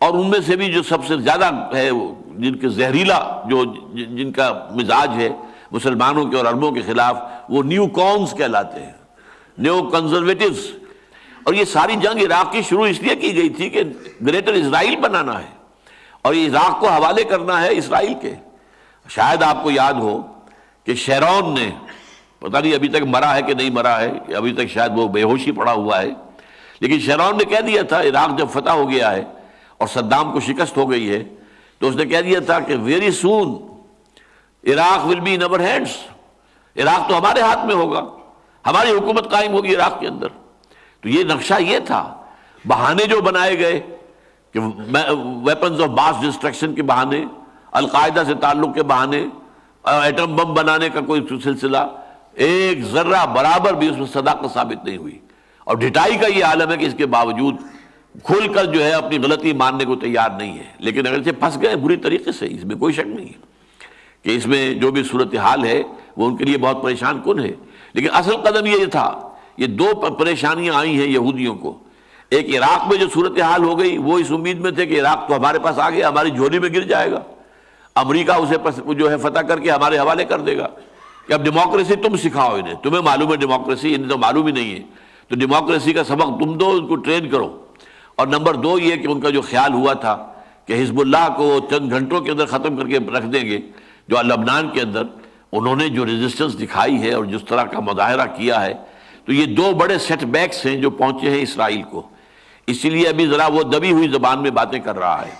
اور ان میں سے بھی جو سب سے زیادہ ہے جن کے زہریلا جن کا مزاج ہے مسلمانوں کے اور عربوں کے خلاف، وہ نیو کونز کہلاتے ہیں، نیو کنزرویٹوز۔ اور یہ ساری جنگ عراق کی شروع اس لیے کی گئی تھی کہ گریٹر اسرائیل بنانا ہے اور یہ عراق کو حوالے کرنا ہے اسرائیل کے۔ شاید آپ کو یاد ہو کہ شیرون نے پتہ نہیں ابھی تک مرا ہے کہ نہیں مرا ہے، ابھی تک شاید وہ بے ہوشی پڑا ہوا ہے، لیکن شیرون نے کہہ دیا تھا عراق جب فتح ہو گیا ہے اور صدام کو شکست ہو گئی ہے تو اس نے کہہ دیا تھا کہ very soon Iraq will be in our hands, Iraq تو ہمارے ہاتھ میں ہوگا، ہماری حکومت قائم ہوگی عراق کے اندر۔ تو یہ نقشہ یہ تھا، بہانے جو بنائے گئے کہ ویپنز آف ماس ڈسٹرکشن کے بہانے، القاعدہ سے تعلق کے بہانے، ایٹم بم بنانے کا کوئی سلسلہ، ایک ذرہ برابر بھی اس میں صداقت ثابت نہیں ہوئی، اور ڈھٹائی کا یہ عالم ہے کہ اس کے باوجود کھل کر جو ہے اپنی غلطی ماننے کو تیار نہیں ہے، لیکن اگرچہ پھنس گئے بری طریقے سے، اس میں کوئی شک نہیں ہے کہ اس میں جو بھی صورتحال ہے وہ ان کے لیے بہت پریشان کن ہے۔ لیکن اصل قدم یہ تھا، یہ دو پریشانیاں آئی ہیں یہودیوں کو، ایک عراق میں جو صورتحال ہو گئی وہ اس امید میں تھے کہ عراق تو ہمارے پاس آ گیا، ہماری جھولی میں گر جائے گا، امریکہ اسے جو ہے فتح کر کے ہمارے حوالے کر دے گا کہ اب ڈیموکریسی تم سکھاؤ انہیں، تمہیں معلوم ہے ڈیموکریسی، انہیں تو معلوم ہی نہیں ہے، تو ڈیموکریسی کا سبق تم دو، ان کو ٹرین کرو۔ اور نمبر دو یہ کہ ان کا جو خیال ہوا تھا کہ حزب اللہ کو چند گھنٹوں کے اندر ختم کر کے رکھ دیں گے، جو لبنان کے اندر انہوں نے جو ریزسٹنس دکھائی ہے اور جس طرح کا مظاہرہ کیا ہے، تو یہ دو بڑے سیٹ بیکس ہیں جو پہنچے ہیں اسرائیل کو، اسی لیے ابھی ذرا وہ دبی ہوئی زبان میں باتیں کر رہا ہے،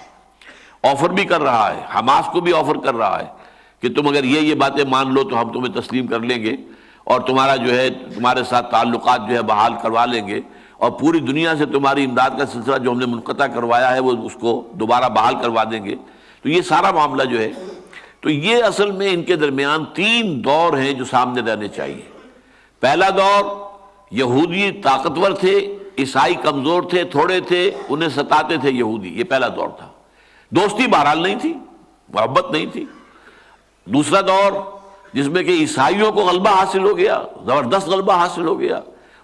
آفر بھی کر رہا ہے، حماس کو بھی آفر کر رہا ہے کہ تم اگر یہ باتیں مان لو تو ہم تمہیں تسلیم کر لیں گے اور تمہارا جو ہے تمہارے ساتھ تعلقات جو ہے بحال کروا لیں گے، اور پوری دنیا سے تمہاری امداد کا سلسلہ جو ہم نے منقطع کروایا ہے وہ اس کو دوبارہ بحال کروا دیں گے۔ تو یہ سارا معاملہ جو ہے، تو یہ اصل میں ان کے درمیان تین دور ہیں جو سامنے رہنے چاہیے۔ پہلا دور، یہودی طاقتور تھے، عیسائی کمزور تھے، تھوڑے تھے، انہیں ستاتے تھے یہودی، یہ پہلا دور تھا، دوستی بہرحال نہیں تھی، محبت نہیں تھی۔ دوسرا دور جس میں کہ عیسائیوں کو غلبہ حاصل ہو گیا، زبردست غلبہ حاصل ہو گیا،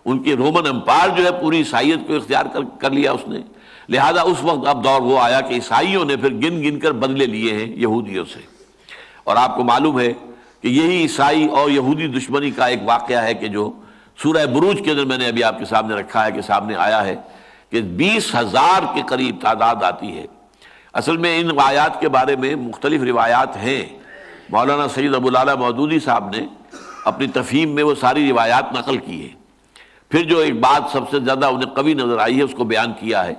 ان کی رومن امپائر جو ہے پوری عیسائیت کو اختیار کر لیا اس نے، لہذا اس وقت اب دور وہ آیا کہ عیسائیوں نے پھر گن گن کر بدلے لیے ہیں یہودیوں سے۔ اور آپ کو معلوم ہے کہ یہی عیسائی اور یہودی دشمنی کا ایک واقعہ ہے کہ جو سورہ بروج کے اندر میں نے ابھی آپ کے سامنے رکھا ہے کہ سامنے آیا ہے کہ 20,000 کے قریب تعداد آتی ہے۔ اصل میں ان آیات کے بارے میں مختلف روایات ہیں، مولانا سید ابو العلا مودودی صاحب نے اپنی تفہیم میں وہ ساری روایات نقل کی ہے، پھر جو ایک بات سب سے زیادہ انہیں قوی نظر آئی ہے اس کو بیان کیا ہے،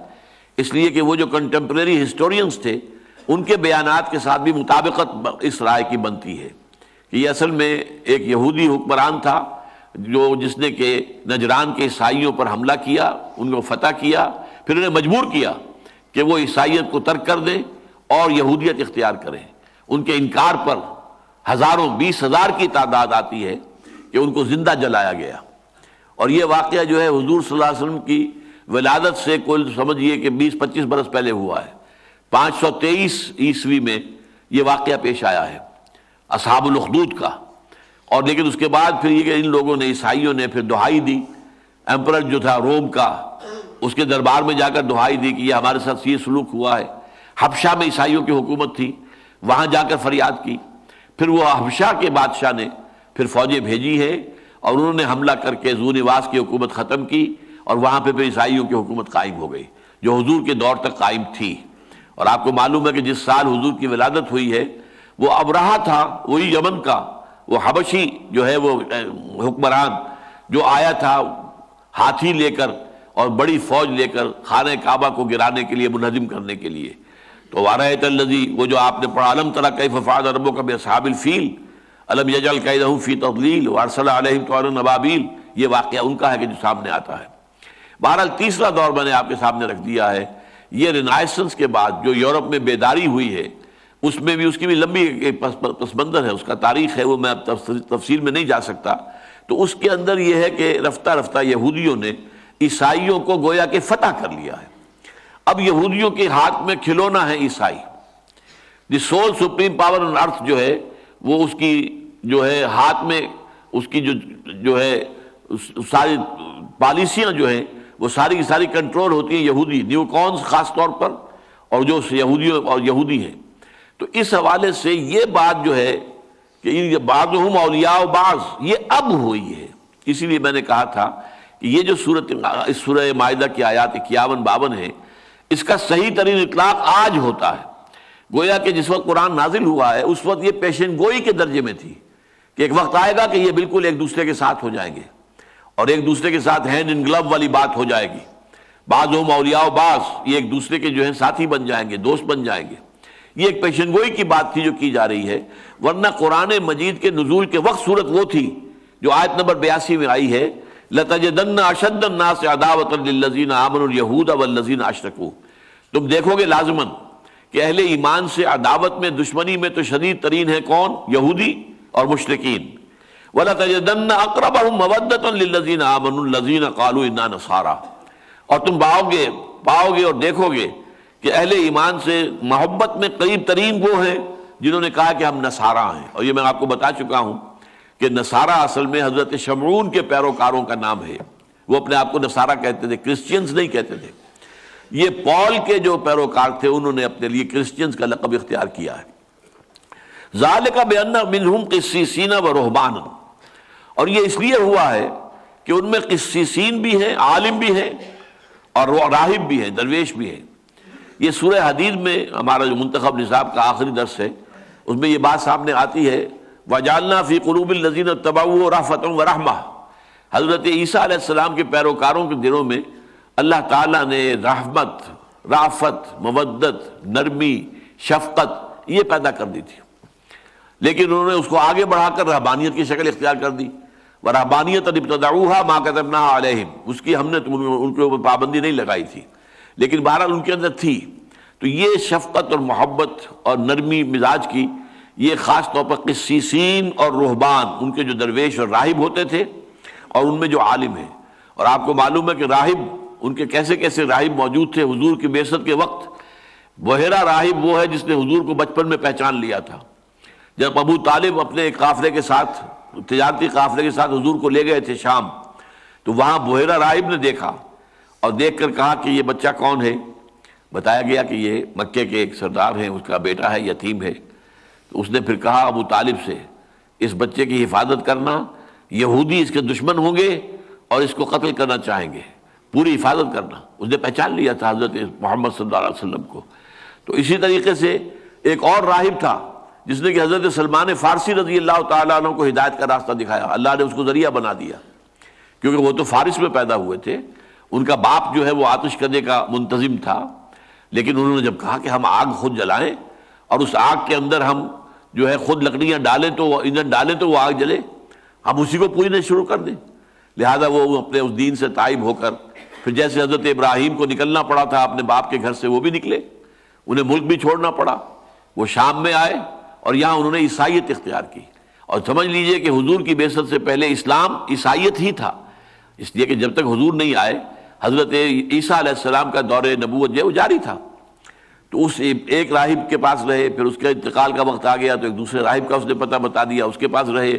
اس لیے کہ وہ جو کنٹمپریری ہسٹورینز تھے ان کے بیانات کے ساتھ بھی مطابقت اس رائے کی بنتی ہے کہ یہ اصل میں ایک یہودی حکمران تھا جس نے کہ نجران کے عیسائیوں پر حملہ کیا، ان کو فتح کیا، پھر انہیں مجبور کیا کہ وہ عیسائیت کو ترک کر دیں اور یہودیت اختیار کریں۔ ان کے انکار پر ہزاروں 20,000 کی تعداد آتی ہے کہ ان کو زندہ جلایا گیا۔ اور یہ واقعہ جو ہے حضور صلی اللہ علیہ وسلم کی ولادت سے کل سمجھیے کہ 20-25 برس پہلے ہوا ہے، 523 عیسوی میں یہ واقعہ پیش آیا ہے اصحاب الاخدود کا۔ اور لیکن اس کے بعد پھر یہ کہ ان لوگوں نے، عیسائیوں نے پھر دہائی دی، ایمپرر جو تھا روم کا، اس کے دربار میں جا کر دہائی دی کہ یہ ہمارے ساتھ یہ سلوک ہوا ہے۔ حبشہ میں عیسائیوں کی حکومت تھی، وہاں جا کر فریاد کی، پھر وہ حبشہ کے بادشاہ نے پھر فوجیں بھیجی ہے اور انہوں نے حملہ کر کے ذو نواس کی حکومت ختم کی، اور وہاں پہ پھر عیسائیوں کی حکومت قائم ہو گئی جو حضور کے دور تک قائم تھی۔ اور آپ کو معلوم ہے کہ جس سال حضور کی ولادت ہوئی ہے وہ ابرہہ تھا، وہی یمن کا وہ حبشی جو ہے وہ حکمران جو آیا تھا ہاتھی لے کر اور بڑی فوج لے کر خانہ کعبہ کو گرانے کے لیے، منہدم کرنے کے لیے۔ تو وَرَأَيْتَ الَّذِي، وہ جو آپ نے پڑھا، أَلَمْ تَرَ كَيْفَ فَعَلَ رَبُّكَ بِأَصْحَابِ الْفِيلِ أَلَمْ يَجْعَلْ كَيْدَهُمْ فِي تَضْلِيلٍ وَأَرْسَلَ عَلَيْهِمْ طَيْرًا أَبَابِيلَ، یہ واقعہ ان کا ہے کہ جو سامنے آتا ہے۔ بہرحال تیسرا دور میں نے آپ کے سامنے رکھ دیا ہے، یہ رینائسنس کے بعد جو یورپ میں بیداری ہوئی ہے، اس میں بھی اس کی بھی لمبی پس منظر ہے، اس کا تاریخ ہے، وہ میں اب تفصیل میں نہیں جا سکتا۔ تو اس کے اندر یہ ہے کہ رفتہ رفتہ یہودیوں نے عیسائیوں کو گویا کہ فتح کر لیا ہے۔ اب یہودیوں کے ہاتھ میں کھلونا ہے عیسائی، دی سول سپریم پاور آن ارتھ جو ہے وہ اس کی جو ہے ہاتھ میں، اس کی جو ہے ساری پالیسیاں جو ہیں وہ ساری کی ساری کنٹرول ہوتی ہیں یہودی، نیو کونز خاص طور پر، اور جو یہودیوں اور یہودی ہیں۔ تو اس حوالے سے یہ بات جو ہے کہ بعضهم اولیاء بعض، یہ اب ہوئی ہے۔ اسی لیے میں نے کہا تھا کہ یہ جو اس سورہ مائدہ کی آیات 51-52 ہے، اس کا صحیح ترین اطلاق آج ہوتا ہے۔ گویا کہ جس وقت قرآن نازل ہوا ہے اس وقت یہ پیشن گوئی کے درجے میں تھی کہ ایک وقت آئے گا کہ یہ بالکل ایک دوسرے کے ساتھ ہو جائیں گے اور ایک دوسرے کے ساتھ ہینڈ ان گلو والی بات ہو جائے گی. بعض ہم اولیاء و بعض، یہ ایک دوسرے کے جو ہیں ساتھی بن جائیں گے، دوست بن جائیں گے. یہ ایک پیشن گوئی کی بات تھی جو کی جا رہی ہے، ورنہ قرآن مجید کے نزول کے وقت صورت وہ تھی جو آیت نمبر 82 میں آئی ہے، لَتَجِدَنَّ أَشَدَّ النَّاسِ عَدَاوَةً لِلَّذِينَ آمَنُوا الْيَهُودَ وَالَّذِينَ أَشْرَكُوا. تم دیکھو گے لازماً کہ اہل ایمان سے عداوت میں، دشمنی میں تو شدید ترین ہے کون؟ یہودی اور مشرکین. وَلَتَجِدَنَّ أَقْرَبَهُمْ مَوَدَّةً لِلَّذِينَ آمَنُوا الَّذِينَ قَالُوا إِنَّا نَصَارَىٰ. اور تم پاؤ گے اور دیکھو گے کہ اہل ایمان سے محبت میں قریب ترین وہ ہیں جنہوں نے کہا کہ ہم نصارہ ہیں. اور یہ میں آپ کو بتا چکا ہوں کہ نصارہ اصل میں حضرت شمعون کے پیروکاروں کا نام ہے. وہ اپنے آپ کو نصارہ کہتے تھے، کرسچینز نہیں کہتے تھے. یہ پال کے جو پیروکار تھے انہوں نے اپنے لیے کرسچینز کا لقب اختیار کیا ہے. ذالک بان منہم قسیسین و رہبان. اور یہ اس لیے ہوا ہے کہ ان میں قسیسین بھی ہیں، عالم بھی ہیں اور راہب بھی ہیں، درویش بھی ہیں. یہ سورہ حدید میں ہمارا جو منتخب نصاب کا آخری درس ہے اس میں یہ بات سامنے آتی ہے، وَجَعَلْنَا فِي قُلُوبِ الَّذِينَ اتَّبَعُوهُ رَأْفَةً وَرَحْمَةً. حضرت عیسیٰ علیہ السلام کے پیروکاروں کے دلوں میں اللہ تعالیٰ نے رحمت، رافت، مودت، نرمی، شفقت یہ پیدا کر دی تھی. لیکن انہوں نے اس کو آگے بڑھا کر رہبانیت کی شکل اختیار کر دی. وَرَهْبَانِيَّةً ابْتَدَعُوهَا مَا كَتَبْنَاهَا عَلَيْهِمْ. اس کی ہم نے ان کے اوپر پابندی نہیں لگائی تھی، لیکن بہرحال ان کے اندر تھی. تو یہ شفقت اور محبت اور نرمی مزاج کی یہ خاص طور پر قسیسین اور رہبان، ان کے جو درویش اور راہب ہوتے تھے اور ان میں جو عالم ہیں. اور آپ کو معلوم ہے کہ راہب، ان کے کیسے کیسے راہب موجود تھے حضور کی بعثت کے وقت. بحیرہ راہب وہ ہے جس نے حضور کو بچپن میں پہچان لیا تھا. جب ابو طالب اپنے ایک قافلے کے ساتھ، تجارتی قافلے کے ساتھ حضور کو لے گئے تھے شام، تو وہاں بحیرہ راہب نے دیکھا اور دیکھ کر کہا کہ یہ بچہ کون ہے. بتایا گیا کہ یہ مکے کے ایک سردار ہیں، اس کا بیٹا ہے، یتیم ہے. تو اس نے پھر کہا ابو طالب سے، اس بچے کی حفاظت کرنا، یہودی اس کے دشمن ہوں گے اور اس کو قتل کرنا چاہیں گے، پوری حفاظت کرنا. اس نے پہچان لیا تھا حضرت محمد صلی اللہ علیہ وسلم کو. تو اسی طریقے سے ایک اور راہب تھا جس نے کہ حضرت سلمان فارسی رضی اللہ تعالیٰ عنہ کو ہدایت کا راستہ دکھایا. اللہ نے اس کو ذریعہ بنا دیا کیونکہ وہ تو فارس میں پیدا ہوئے تھے. ان کا باپ جو ہے وہ آتش کدے کا منتظم تھا، لیکن انہوں نے جب کہا کہ ہم آگ خود جلائیں اور اس آگ کے اندر ہم جو ہے خود لکڑیاں ڈالیں تو ایندھن ڈالیں تو وہ آگ جلے، ہم اسی کو پوجنا شروع کر دیں. لہذا وہ اپنے اس دین سے تائب ہو کر پھر جیسے حضرت ابراہیم کو نکلنا پڑا تھا اپنے باپ کے گھر سے، وہ بھی نکلے. انہیں ملک بھی چھوڑنا پڑا، وہ شام میں آئے اور یہاں انہوں نے عیسائیت اختیار کی. اور سمجھ لیجئے کہ حضور کی بعثت سے پہلے اسلام عیسائیت ہی تھا، اس لیے کہ جب تک حضور نہیں آئے حضرت عیسیٰ علیہ السلام کا دور نبوت جو ہے وہ جاری تھا. تو اس ایک راہب کے پاس رہے، پھر اس کے انتقال کا وقت آ گیا تو ایک دوسرے راہب کا اس نے پتہ بتا دیا، اس کے پاس رہے.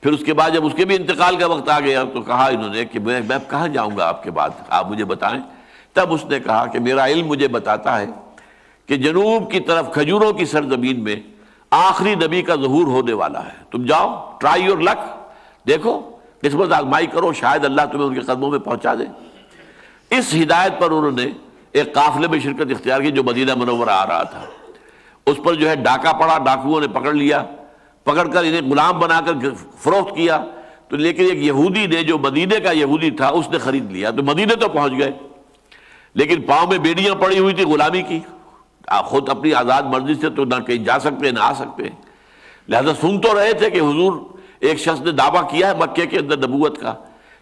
پھر اس کے بعد جب اس کے بھی انتقال کا وقت آ گیا تو کہا انہوں نے کہ میں کہاں جاؤں گا آپ کے بعد، آپ مجھے بتائیں. تب اس نے کہا کہ میرا علم مجھے بتاتا ہے کہ جنوب کی طرف کھجوروں کی سرزمین میں آخری نبی کا ظہور ہونے والا ہے. تم جاؤ، ٹرائی یور لک، دیکھو قسمت آزمائی کرو، شاید اللہ تمہیں ان کے قدموں میں پہنچا دے. اس ہدایت پر انہوں نے ایک قافلے میں شرکت اختیار کی جو مدینہ منورہ آ رہا تھا. اس پر جو ہے ڈاکہ پڑا، ڈاکوؤں نے پکڑ لیا، پکڑ کر انہیں غلام بنا کر فروخت کیا. تو لیکن ایک یہودی نے جو مدینے کا یہودی تھا اس نے خرید لیا. تو مدینے تو پہنچ گئے لیکن پاؤں میں بیڑیاں پڑی ہوئی تھی غلامی کی، خود اپنی آزاد مرضی سے تو نہ کہیں جا سکتے نہ آ سکتے. لہذا سن تو رہے تھے کہ حضور ایک شخص نے دعویٰ کیا ہے مکے کے اندر نبوت کا،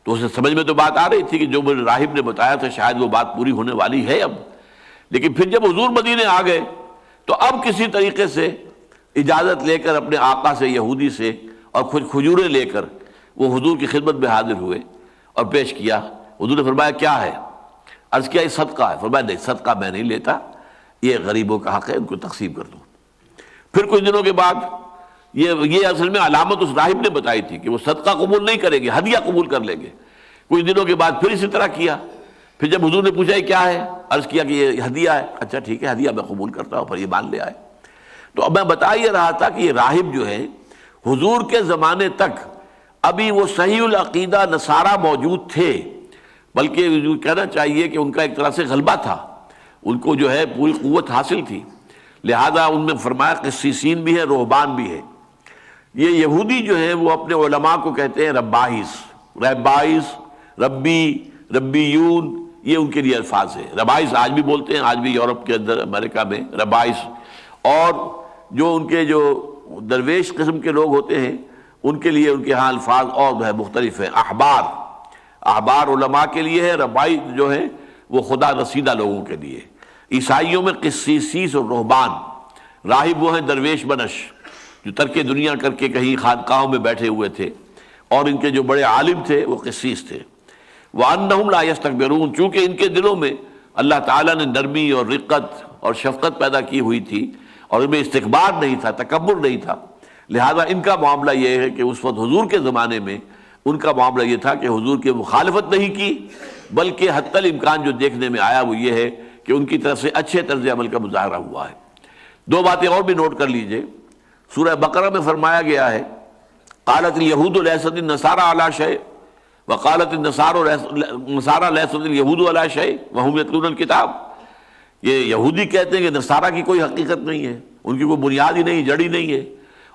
تو اسے سمجھ میں تو بات آ رہی تھی کہ جو میرے راہب نے بتایا تھا شاید وہ بات پوری ہونے والی ہے اب. لیکن پھر جب حضور مدینے آ گئے تو اب کسی طریقے سے اجازت لے کر اپنے آقا سے، یہودی سے، اور کچھ کھجوریں لے کر وہ حضور کی خدمت میں حاضر ہوئے اور پیش کیا. حضور نے فرمایا کیا ہے؟ عرض کیا یہ صدقہ ہے. فرمایا نہیں، صدقہ میں نہیں لیتا، یہ غریبوں کا حق ہے، ان کو تقسیم کر دو. پھر کچھ دنوں کے بعد یہ اصل میں علامت اس راہب نے بتائی تھی کہ وہ صدقہ قبول نہیں کریں گے، ہدیہ قبول کر لیں گے. کچھ دنوں کے بعد پھر اسی طرح کیا. پھر جب حضور نے پوچھا یہ کیا ہے، عرض کیا کہ یہ ہدیہ ہے. اچھا ٹھیک ہے، ہدیہ میں قبول کرتا ہوں. پھر یہ مان لے آئے. تو اب میں بتا یہ رہا تھا کہ یہ راہب جو ہے حضور کے زمانے تک ابھی وہ صحیح العقیدہ نصارہ موجود تھے، بلکہ جو کہنا چاہیے کہ ان کا ایک طرح سے غلبہ تھا، ان کو جو ہے پوری قوت حاصل تھی. لہذا ان میں فرمایا قسیسین بھی ہے، رہبان بھی ہے. یہ یہودی جو ہیں وہ اپنے علماء کو کہتے ہیں ربائس، ربی، ربیون، یہ ان کے لیے الفاظ ہیں۔ ربائس آج بھی بولتے ہیں، آج بھی یورپ کے اندر، امریکہ میں ربائس۔ اور جو ان کے جو درویش قسم کے لوگ ہوتے ہیں ان کے لیے ان کے ہاں الفاظ اور جو ہے مختلف ہیں۔ احبار علماء کے لیے ہے، ربائی جو ہے وہ خدا رسیدہ لوگوں کے لیے۔ عیسائیوں میں قسیس اور رہبان، راہب وہ ہیں درویش بنش جو ترک دنیا کر کے کہیں خانقاہوں میں بیٹھے ہوئے تھے، اور ان کے جو بڑے عالم تھے وہ قسیس تھے۔ وَأَنَّهُمْ لَا يَسْتَكْبِرُونَ، چونکہ ان کے دلوں میں اللہ تعالیٰ نے نرمی اور رقت اور شفقت پیدا کی ہوئی تھی اور ان میں استکبار نہیں تھا، تکبر نہیں تھا، لہذا ان کا معاملہ یہ ہے کہ اس وقت حضور کے زمانے میں ان کا معاملہ یہ تھا کہ حضور کی مخالفت نہیں کی، بلکہ حتی الامکان جو دیکھنے میں آیا وہ یہ ہے کہ ان کی طرف سے اچھے طرز عمل کا مظاہرہ ہوا ہے۔ دو باتیں اور بھی نوٹ کر لیجئے، سورہ بقرہ میں فرمایا گیا ہے قالت الیہود لیست النصارى علی شیء وقالت النصارى لیست الیہود علی شیء وہم یتلون الکتاب۔ یہ یہودی کہتے ہیں کہ نصارہ کی کوئی حقیقت نہیں ہے، ان کی کوئی بنیاد ہی نہیں، جڑ ہی نہیں ہے،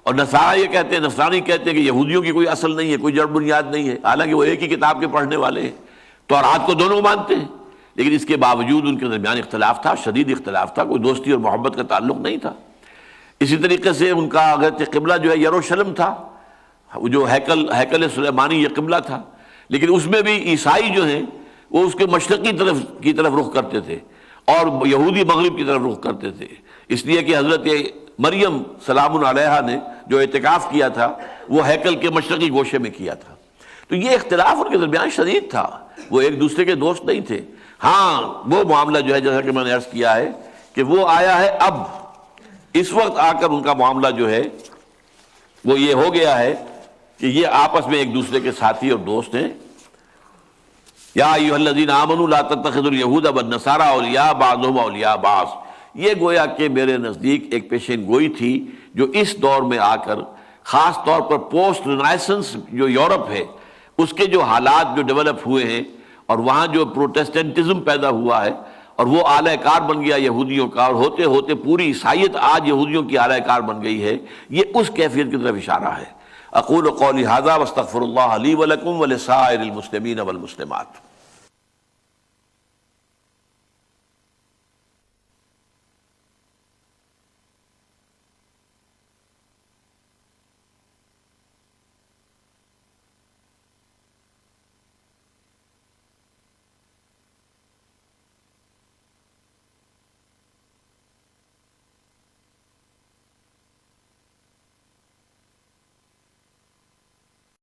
اور نصارہ یہ کہتے ہیں، نصرانی کہتے ہیں کہ یہودیوں کی کوئی اصل نہیں ہے، کوئی جڑ بنیاد نہیں ہے، حالانکہ وہ ایک ہی کتاب کے پڑھنے والے ہیں، تورات کو دونوں مانتے ہیں، لیکن اس کے باوجود ان کے درمیان اختلاف تھا، شدید اختلاف تھا، کوئی دوستی اور محبت کا تعلق نہیں تھا۔ اسی طریقے سے ان کا اگرچہ قبلہ جو ہے یروشلم تھا، جو ہیکل سلیمانی یہ قبلہ تھا، لیکن اس میں بھی عیسائی جو ہیں وہ اس کے مشرقی کی طرف رخ کرتے تھے اور یہودی مغرب کی طرف رخ کرتے تھے، اس لیے کہ حضرت مریم سلام علیہا نے جو اعتکاف کیا تھا وہ ہیکل کے مشرقی گوشے میں کیا تھا۔ تو یہ اختلاف ان کے درمیان شدید تھا، وہ ایک دوسرے کے دوست نہیں تھے۔ ہاں وہ معاملہ جو ہے جیسا کہ میں نے عرض کیا ہے کہ وہ آیا ہے اب، اس وقت آ کر ان کا معاملہ جو ہے وہ یہ ہو گیا ہے کہ یہ آپس میں ایک دوسرے کے ساتھی اور دوست ہیں۔ یا ایھا الذین آمنوا لا تتخذوا اليہود والنصارى اولیاء بعضهم اولیاء بعض، یہ گویا کہ میرے نزدیک ایک پیشین گوئی تھی جو اس دور میں آ کر خاص طور پر پوسٹ رینائسنس جو یورپ ہے اس کے جو حالات جو ڈیولپ ہوئے ہیں اور وہاں جو پروٹیسٹنٹزم پیدا ہوا ہے اور وہ اعلی کار بن گیا یہودیوں کا، اور ہوتے ہوتے پوری عیسائیت آج یہودیوں کی اعلی کار بن گئی ہے، یہ اس کیفیت کی طرف اشارہ ہے۔ اقول قولی ھذا واستغفر اللہ لی ولکم ولسائر المسلمین والمسلمات۔